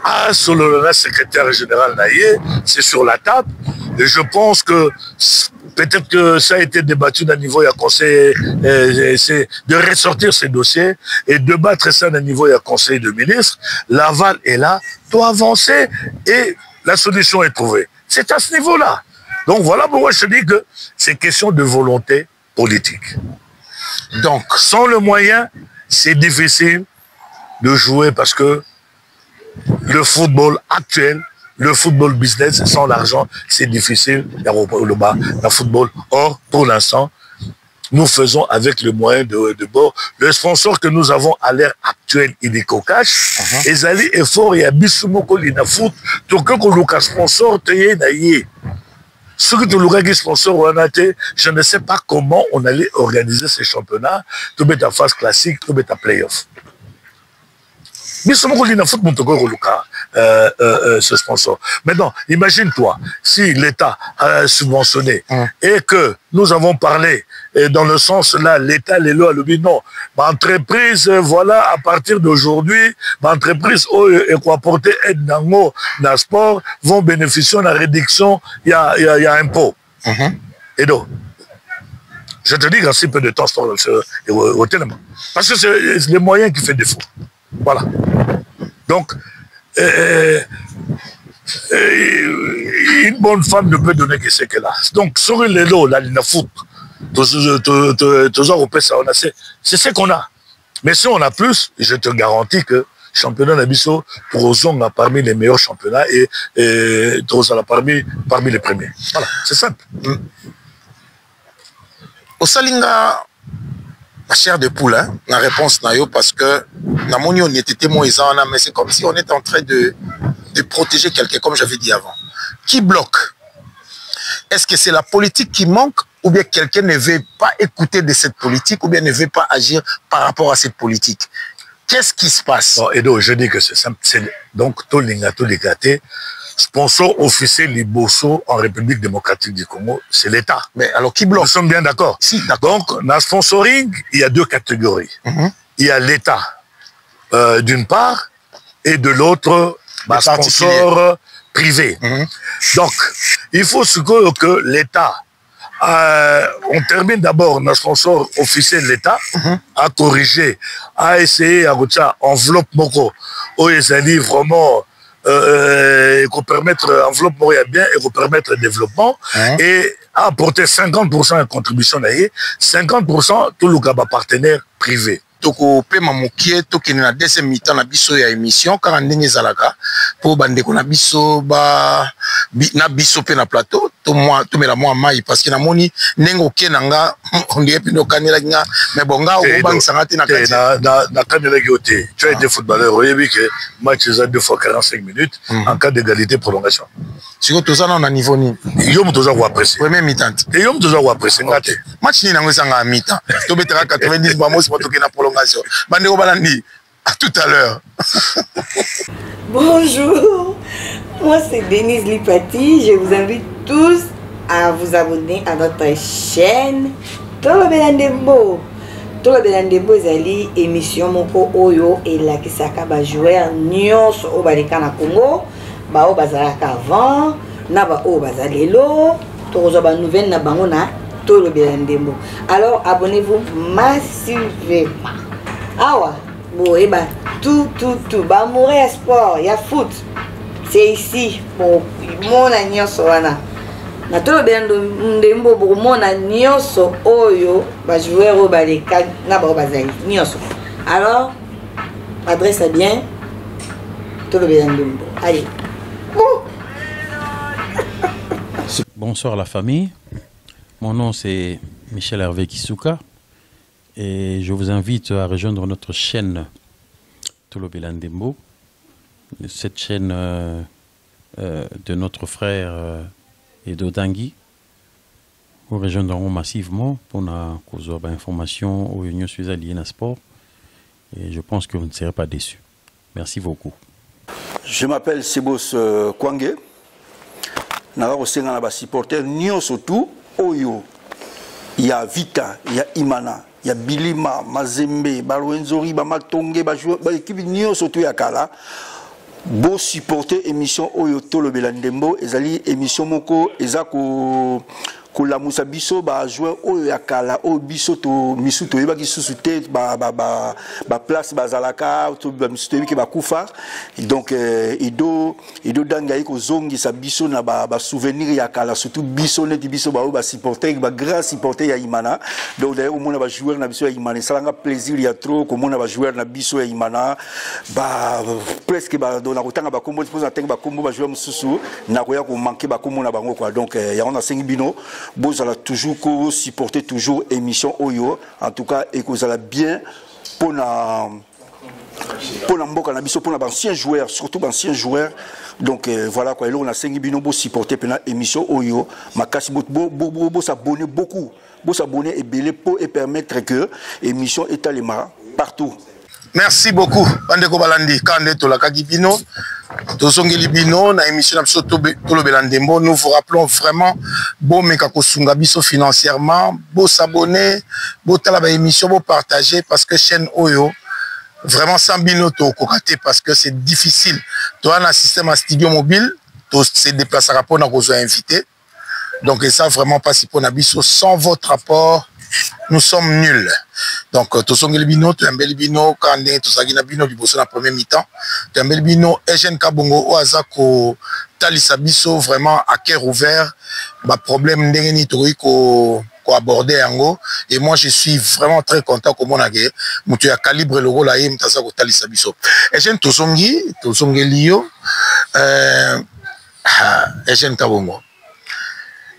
a selon le secrétaire général Naye, c'est sur la table. Et je pense que peut-être que ça a été débattu d'un niveau, il y a conseil, c'est de ressortir ces dossiers et de battre ça d'un niveau, il y a conseil de ministre. L'aval est là, doit avancer et la solution est trouvée. C'est à ce niveau-là. Donc voilà pourquoi je dis que c'est question de volonté politique. Donc, sans le moyen, c'est difficile de jouer parce que le football actuel, le football business, sans l'argent, c'est difficile. Le football. Or, pour l'instant, nous faisons avec le moyen de bord. Le sponsor que nous avons à l'ère actuelle, il est Cocash. Et Zali est fort, il y a Bissumoko, il y a foot. Tout que le sponsor, ce que tu sponsor, je ne sais pas comment on allait organiser ces championnats. Tout est en phase classique, tout est en playoff. Bissumoko, il y a foot, ce sponsor. Maintenant, imagine-toi, si l'État a subventionné et que nous avons parlé dans le sens là, l'État, les lois, le but, non. L'entreprise, voilà, à partir d'aujourd'hui, l'entreprise et quoi porter aide dans le sport vont bénéficier de la réduction, il y a impôt. Et donc, je te dis qu'en si peu de temps, au tellement. Parce que c'est les moyens qui font défaut. Voilà. Donc, une bonne femme ne peut donner que ce qu'elle a. Donc, sur les lots, là, il foot. C'est ce qu'on a. Mais si on a plus, je te garantis que championnat d'Abisso, Trozon a parmi les meilleurs championnats et Trozon a parmi les premiers. Voilà, c'est simple. Au Salinga, la chair de poule, hein, la réponse nayo parce que Namoni on était témoin, mais c'est comme si on était en train de protéger quelqu'un, comme j'avais dit avant. Qui bloque? Est-ce que c'est la politique qui manque ou bien quelqu'un ne veut pas écouter de cette politique ou bien ne veut pas agir par rapport à cette politique? Qu'est-ce qui se passe? Bon, et donc, je dis que c'est simple. Donc, Tolinga, Toligate, sponsor officiel Liboso en République démocratique du Congo, c'est l'État. Mais alors, qui bloque? Nous sommes bien d'accord. Si, d'accord. Donc, dans le sponsoring, il y a deux catégories. Il y a l'État, d'une part, et de l'autre, sponsor privé. Donc, il faut que l'État, on termine d'abord notre sponsor officiel de l'État, à corriger, à essayer à retirer enveloppe moko, où ils allaient vraiment permettre enveloppe moko bien et permettre le développement et à apporter 50% de contribution d'ailleurs, 50% tout le gaba partenaire privé. Toko pema mokie toki na deuxième mi-temps na biso ya émission car ndenge zalaka pour bandeko na biso na biso pe na plateau to mela moi mai parce que na moni ndenge okenanga on dirait pino kanela nga mais bonga o bangisa ngati na kati na kanela yote tu as été footballeur oyebi que match za 2 fois 45 minutes en cas d'égalité prolongation siko tozana na niveau ni yo mutoza ko apprécier premier mi-temps et yo mutoza ko apprécier ngate match ni nango sanga mi-temps to betera 90 ba mosi potoki na prolongation. Bandeko Balandi, à tout à l'heure. Bonjour, moi c'est Denise Lipati. Je vous invite tous à vous abonner à notre chaîne Tolo Belandembo. Tolo Belandembo ezali émission moko oyo elakisaka ba joueur nyonso o baleka na Congo, ba o bazalaka avant, na ba o bazalelo, tozo ba nouvelle na bango na Tolo Belandembo. Alors abonnez-vous massivement. Ah ouais, bon, et ben, tout, bah, mourir sport, il y a foot. C'est ici, pour mon agneau soana. Na Tolo Belandembo, pour mon agneau so oyo, bah, jouer au baleka, na ba bazali, nyoso. Alors, adresse bien, Tolo Belandembo. Allez. Bonsoir la famille. Mon nom c'est Michel Hervé Kisuka. Et je vous invite à rejoindre notre chaîne Tolo Belandembo, cette chaîne de notre frère Edo Dangui. Nous rejoindrons massivement pour avoir des informations au Union Suisse Aliena Sport. Et je pense que vous ne serez pas déçus. Merci beaucoup. Je m'appelle Sebos Kwangé. Nous sommes des supporters, nous surtout, Oyo. Il y a Vita, il y a Imana. Il y a Bilima, Mazembe, Balouenzori, Bamatonge, l'équipe Nyon surtout Yakala. Beau supporter émission Oyo Tolo Belandembo, ezali émission moko ezako la musa biso ba joueur o ya kala o biso to misu to yeba ki susute ba place bazalaka to ba misu to ki ba kufa donc ido danga ko zongi sa biso na ba souvenir ya kala surtout biso ne biso ba supporter ba grand supporter ya Imana donc d'ailleurs au monde ba joueur na biso ya Imana ça nga plaisir ya trop comme on ba joueur na biso ya Imana ba presque ba dona kotanga ba kombo pour atteindre ba kombo ba joueur mususu na ko ya ko manquer ba kombo na bango quoi donc ya on a 5 bino vous allez toujours supporter toujours émission Oyo en tout cas et que vous allez bien pour la mboka na biso pour l'ancien joueur surtout ancien joueur donc voilà quoi et là on a 5 bino pour supporter pendant émission Oyo makasi bo s'abonner beaucoup bo s'abonner et belé pour et permettre que émission étalema partout. Merci beaucoup bandeko balandi kande to la kagibino tozongeli bino na émission na biso Tolobela Ndembo. Nous vous rappelons vraiment bon meka kosunga biso financièrement bo s'abonner bo tala ba émission bo partager parce que chaîne Oyo vraiment sans bino to kokate parce que c'est difficile to un système à studio mobile to se déplacer rapport na kozo invité donc et ça vraiment pas si pour na biso sans votre apport nous sommes nuls. Donc, Tosongeli Bino, Tuambeli Bino, Kande, Tosagina Bino, du Bosso, la première mi-temps. Tuambeli Bino, Eugène Kabongo, Oazako, Talisa Bisso, vraiment à cœur ouvert. Bah, problème n'engeni ko aborder Ango. Et moi, je suis vraiment très content comme on a gagné. Moutou ya calibre le rôle à yé, Mtasa ko Talisa Bisso. Eugène Tosongeli yo, Eugène Kabongo.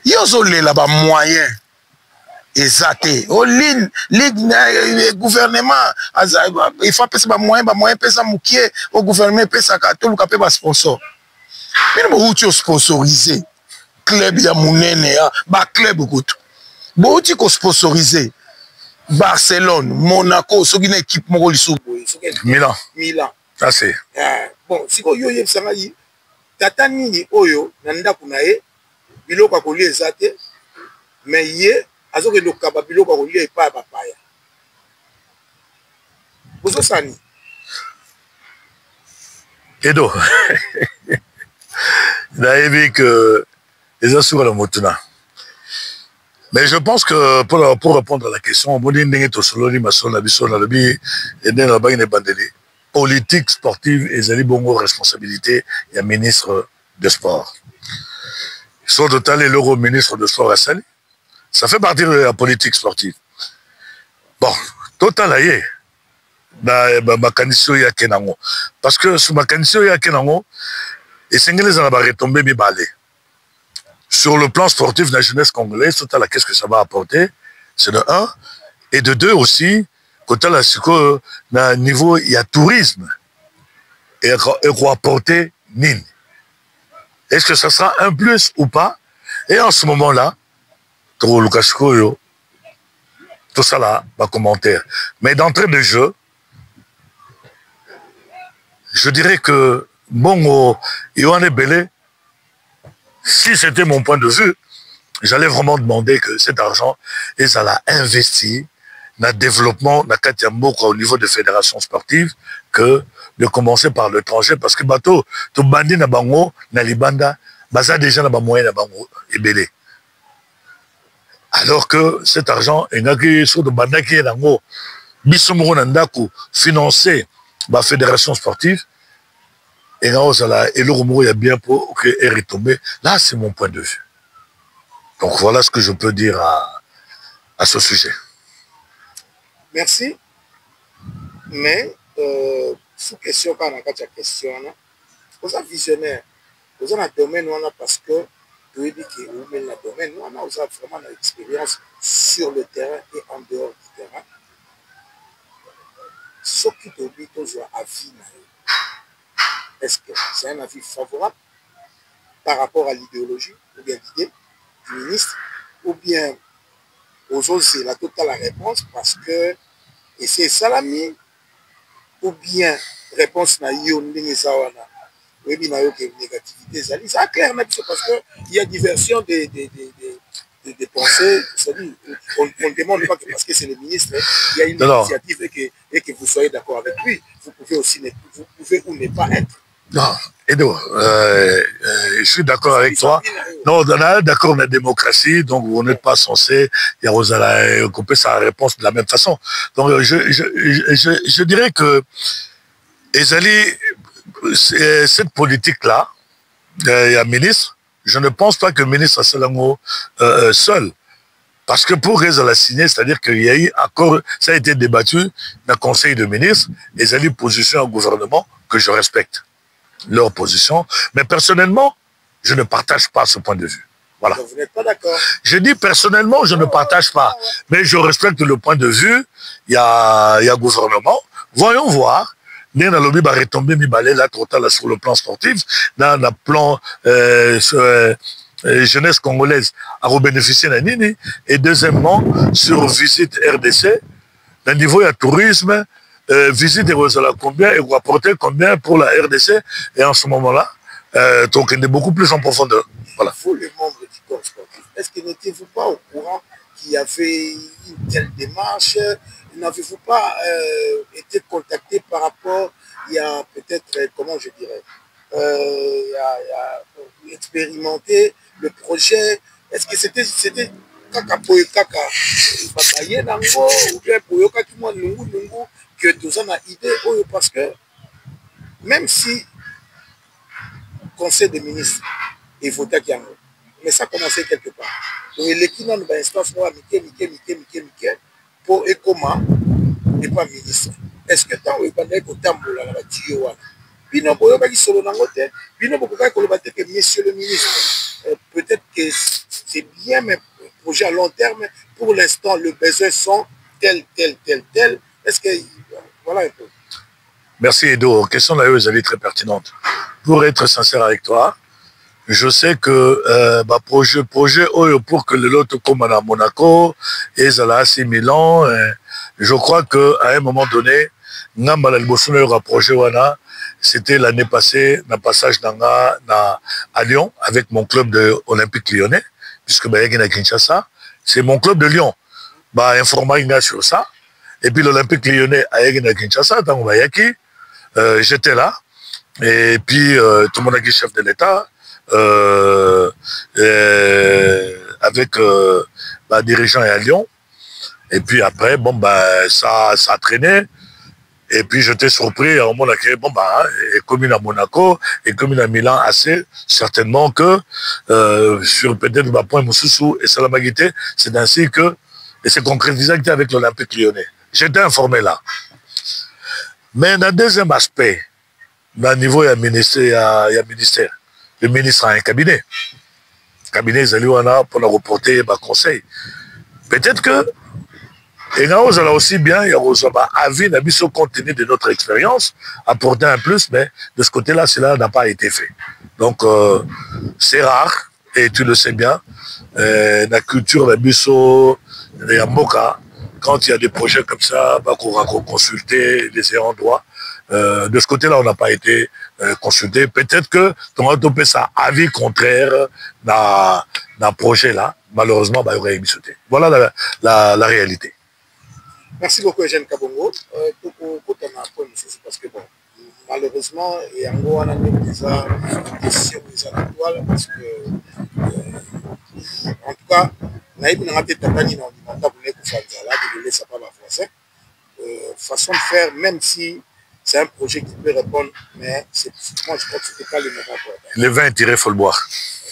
Yozole là-bas moyen. Exacté. Au ligne gouvernement, il faut passer par moyen pesa moukier au gouvernement pesa tout le capé sponsor. Mais nous tu sponsorisé club ya munene ba club gout. Bo tu ko sponsorisé Barcelone, Monaco, so une équipe moko liso Milan. Ça c'est. Bon, si ko yo yebsanga yi tata nini oyo nanda kunaye biloko ko liezate mais ye azoke le kababilo kwa kulia et pas papaya. Vous sani. Edo. D'ailleurs que les assureurs le motuna. Mais je pense que pour répondre à la question, politique sportive et Zali Bongo responsabilité, il y a ministre de sport. Soit total et l'euro ministre de sport à Sali. Ça fait partie de la politique sportive. Bon, total aïe. Ma candidature ya kenango. Parce que sur ma candidature ya kenango, et Sénégalais en a retombé mi balé. Sur le plan sportif de la jeunesse congolaise, total qu'est-ce que ça va apporter? C'est de 1. Et de 2 aussi, total à niveau il y a tourisme. Et quoi apporter nine. Est-ce que ça sera un plus ou pas? Et en ce moment-là, tout ça là, ma commentaire. Mais d'entrée de jeu, je dirais que bon, Yohann Belé, si c'était mon point de vue, j'allais vraiment demander que cet argent, ils allaient investir dans le développement de Katiamboka au niveau des fédérations sportives, que de commencer par l'étranger, parce que bateau, tout bandit na bango, na libanda, baza déjà na ba moyen na bango et belé. Alors que cet argent est sur de bandaki nango bisomoro nandaku financer la fédération sportive et là et le il y a bien pour que est retombé. Là c'est mon point de vue. Donc voilà ce que je peux dire à ce sujet. Merci. Mais sous question quand on a une question, vous êtes visionnaire, vous êtes dans le domaine parce que vous dit que vous êtes dans le domaine, nous avons vraiment une expérience sur le terrain et en dehors du terrain. Ce qui te dit toujours avis, est-ce que c'est un avis favorable par rapport à l'idéologie ou bien l'idée du ministre ou bien aux autres, c'est la totale réponse parce que et c'est salami ou bien réponse na yonding et sawana. Oui, mais négativité, ça c'est clair, parce qu'il y a diversion des pensées. On ne demande pas que parce que c'est le ministre, il y a une initiative et que vous soyez d'accord avec lui. Vous pouvez aussi vous pouvez ou ne pas être. Non, Edo, je suis d'accord avec toi. Non, on est d'accord dans la démocratie, donc vous n'êtes pas censé couper sa réponse de la même façon. Donc je dirais que Ezali, cette politique-là, il y a ministre, je ne pense pas que le ministre Salango seul. Parce que pour la signer, c'est-à-dire qu'il y a eu accord, ça a été débattu dans le Conseil de ministres, Ezali position au gouvernement que je respecte. Leur position, mais personnellement, je ne partage pas ce point de vue. Voilà. Donc vous n'êtes pas d'accord? Je dis personnellement, je ne partage pas, mais je respecte le point de vue. Il y a gouvernement. Voyons voir. Nous avons lobby va retomber là total sur le plan sportif, dans le plan jeunesse congolaise à bénéficier de Nini, et deuxièmement sur visite RDC, dans le niveau du tourisme. Visite combien et vous apportez combien pour la RDC, et en ce moment-là, donc il est beaucoup plus en profondeur. Voilà. Vous, les membres du corps sportif, est-ce que n'étiez-vous pas au courant qu'il y avait une telle démarche? N'avez-vous pas été contacté par rapport, il y a peut-être, comment je dirais, il y a expérimenté le projet? Est-ce que c'était kaka poye kaka bataye nango ou bien poyoka ki mwa nungu que nous avons une idée, parce que même si le Conseil des ministres est voté, mais ça a commencé quelque part. Donc, l'équipe dans l'instance pour ECOMA n'est pas ministre. Est-ce que tant que vous avez un tuyau, monsieur le ministre, peut-être que c'est bien, mais projet à long terme, pour l'instant, le besoin sont tel. Est-ce que... Voilà un peu. Merci Edo. Question là, vous avez très pertinente. Pour être sincère avec toi, je sais que projet pour que le lot comme à Monaco et à AC Milan, je crois que à un moment donné, c'était l'année passée, un passage à Lyon avec mon club de Olympique Lyonnais, puisque à Kinshasa, c'est mon club de Lyon. Informer sur ça. Et puis l'Olympique Lyonnais à Kinshasa, j'étais là. Et puis tout le monde a dit chef de l'État, avec dirigeant à Lyon. Et puis après, ça a traîné. Et puis j'étais surpris, à un moment et commune à Monaco, et commune à Milan assez, certainement que sur peut-être point Moussoussou et Salamagité, c'est ainsi que, et c'est concrétisé avec l'Olympique Lyonnais. J'étais informé là. Mais dans le deuxième aspect, dans le niveau, il y a ministère. Le ministre a un cabinet. Le cabinet, ils allaient pour le reporter le conseil. Peut-être que, et là, on a aussi bien, il y a avis, compte tenu de notre expérience, apporter un plus, mais de ce côté-là, cela n'a pas été fait. Donc, c'est rare, et tu le sais bien, la culture, la biso, la moka, quand il y a des projets comme ça, qu'on va consulter les endroits. De ce côté-là, on n'a pas été consulté. Peut-être que on a topé ça avis contraire dans le projet-là. Malheureusement, il y aurait émissionné. Voilà la réalité. Merci beaucoup, Eugène Kabongo. Parce que bon, malheureusement, et on a déjà une question des actuelles parce que, en tout cas, façon de faire, même si c'est un projet qui peut répondre, mais moi je crois que ce n'était pas le moment. Le vin tiré, il faut le boire.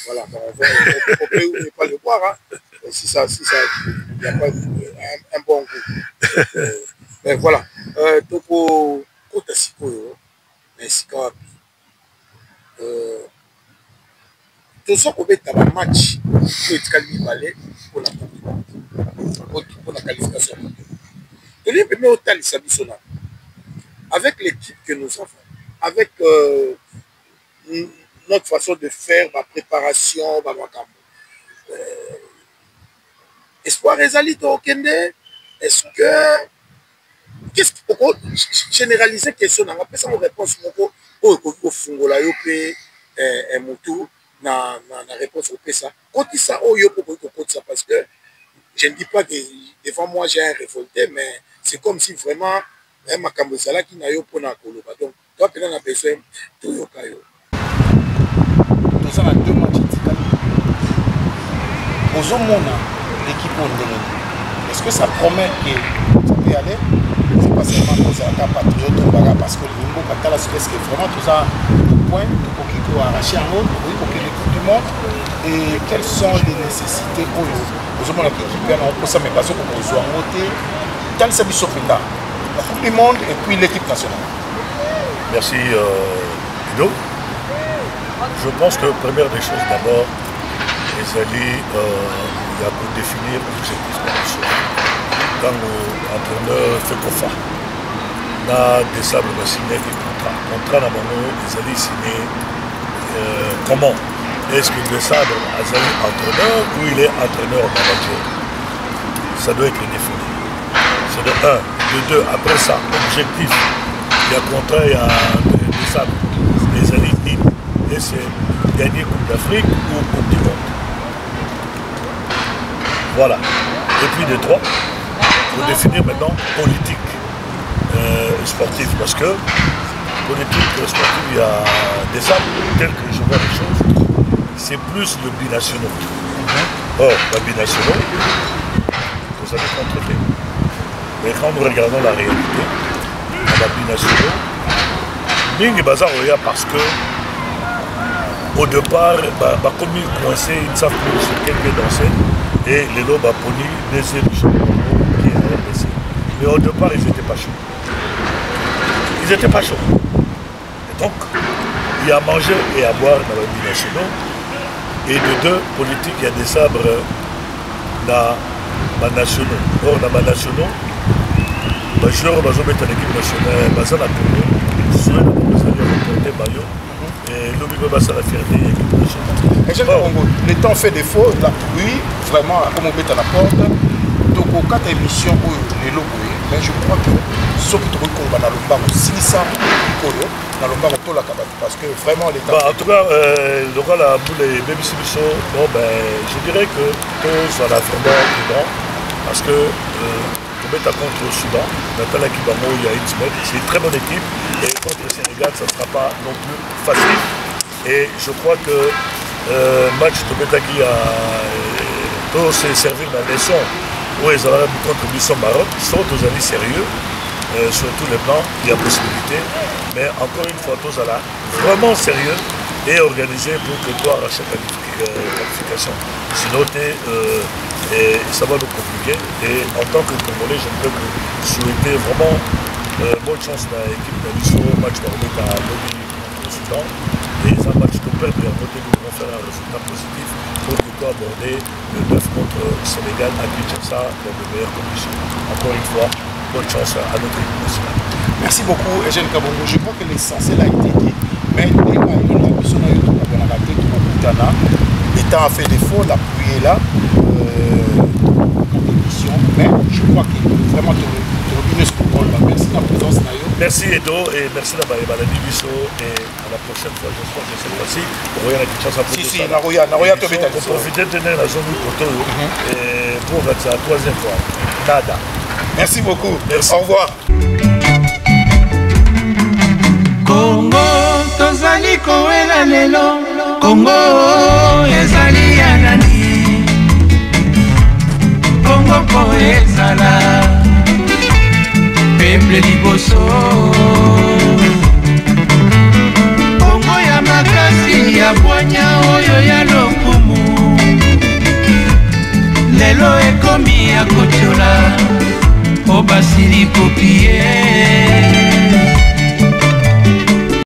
Voilà, on peut ne pas le boire, hein, si ça, il n'y a pas un bon goût. Mais voilà, donc au Kotasiko, ainsi que tout ça qu'on met dans le match pour la qualification. Avec l'équipe que nous avons, avec notre façon de faire, ma préparation, espoir Ezali au Kende, est-ce que qu'est-ce qu'il faut généraliser question dans la réponse au fungola yope un motu na réponse au pesa quand ça au yopo parce que je ne dis pas que devant moi j'ai un révolté, mais c'est comme si vraiment un makambo zala qui n'a yopo na koloba. Donc toi peut-être on a besoin de yokayo. ça a 2 matchs. Aux hommes, l'équipe est-ce que ça promet que ça peut y aller? C'est pas seulement pour ça, patriote, parce que le Nimbo, quand la Suisse, que vraiment tout ça, le point, pour qu'il faut arracher un autre, oui, pour qu'il y ait l'équipe du monde. Et quelles sont les nécessités aux hommes qui viennent pour ça, mais parce que pour soit monté, dans le service la Coupe du Monde et puis l'équipe nationale. Merci, Guido. Je pense que première des choses d'abord, il y a pour définir l'objectif de la chose. Quand l'entraîneur fait COFA, on a des sables de signer des contrats. Contrat dans mon nom, ils allaient signer comment? Est-ce que le sabre est entraîneur ou il est entraîneur manager? Ça doit être défini. C'est de 1. De 2, après ça, objectif. Il y a contrat, il y a des sables, des alliés. Et c'est gagner Coupe d'Afrique ou Coupe du Monde. Voilà. Et puis de 3, il faut définir maintenant politique sportive. Parce que politique sportive, il y a des sables tels que je vois les choses. C'est plus le binational. Or, le binational, vous savez contrôler. Mais quand nous regardons la réalité, la binational, Bing et Bazar, parce que au départ, comme ils coincés, ils ne savent plus sur quel pied danser. Et les lobes à pony, laisser le champion qui est RDC. Mais au départ, ils n'étaient pas chauds. Ils n'étaient pas chauds. Et donc, il y a à manger et à boire dans la binational. Et de 2, politique, il y a des sabres dans la nationale. Or, dans la nationale, je suis en équipe nationale, je suis en Mayo, et l'Obigo va la fierté de l'équipe nationale. Le temps fait défaut, la pluie, vraiment, comme on met à la porte, donc aux 4 émissions, les locaux, mais je crois que ceux qui trouvent qu'on va dans le bar, si ça, dans le bar, parce que vraiment, les temps. En tout cas, le rôle à boule et Baby Sibiso, bon, je dirais que tous à la vraiment dedans, parce que on met à contre le Soudan, Nathalie Kibamo, il y a une semaine, c'est une très bonne équipe, et contre le Sénégal, ça ne sera pas non plus facile. Et je crois que match de Betagui a servi la leçon où ils ont contre le Maroc, ils sont aux amis sérieux. Sur tous les plans, il y a possibilité. Mais encore une fois, tous là, vraiment sérieux et organisé pour que toi arraches la qualification. Sinon, ça va nous compliquer. Et en tant que Congolais, je ne peux que souhaiter vraiment bonne chance à l'équipe de l'ISO, match de remettre à Lobby au Soudan. Et un match de perdre et à côté, nous allons faire un résultat positif pour plutôt aborder le 9 contre le Sénégal à Kinshasa dans de meilleures conditions. Encore une fois, bonne chance à notre équipe nationale. Merci beaucoup, Eugène Kabongo. Je crois que l'essentiel a été dit, mais l'État a fait défaut, la pluie est là, mais je crois que vraiment, merci de la présence. Merci Edo et merci à Baladi Bisso et à la prochaine fois, j'espère que cette fois-ci, on va profiter de tenir la zone du coteau et pour la 3e fois. Nada. Merci beaucoup. Merci. Au revoir. Congo, tozali koela lelo. Congo, ezali ya nani. Congo po ezala. Peuple liboso. Congo ya makasi ya bwanya oyo ya lokumu. Lelo ekomi ya kochola. Obasili kopie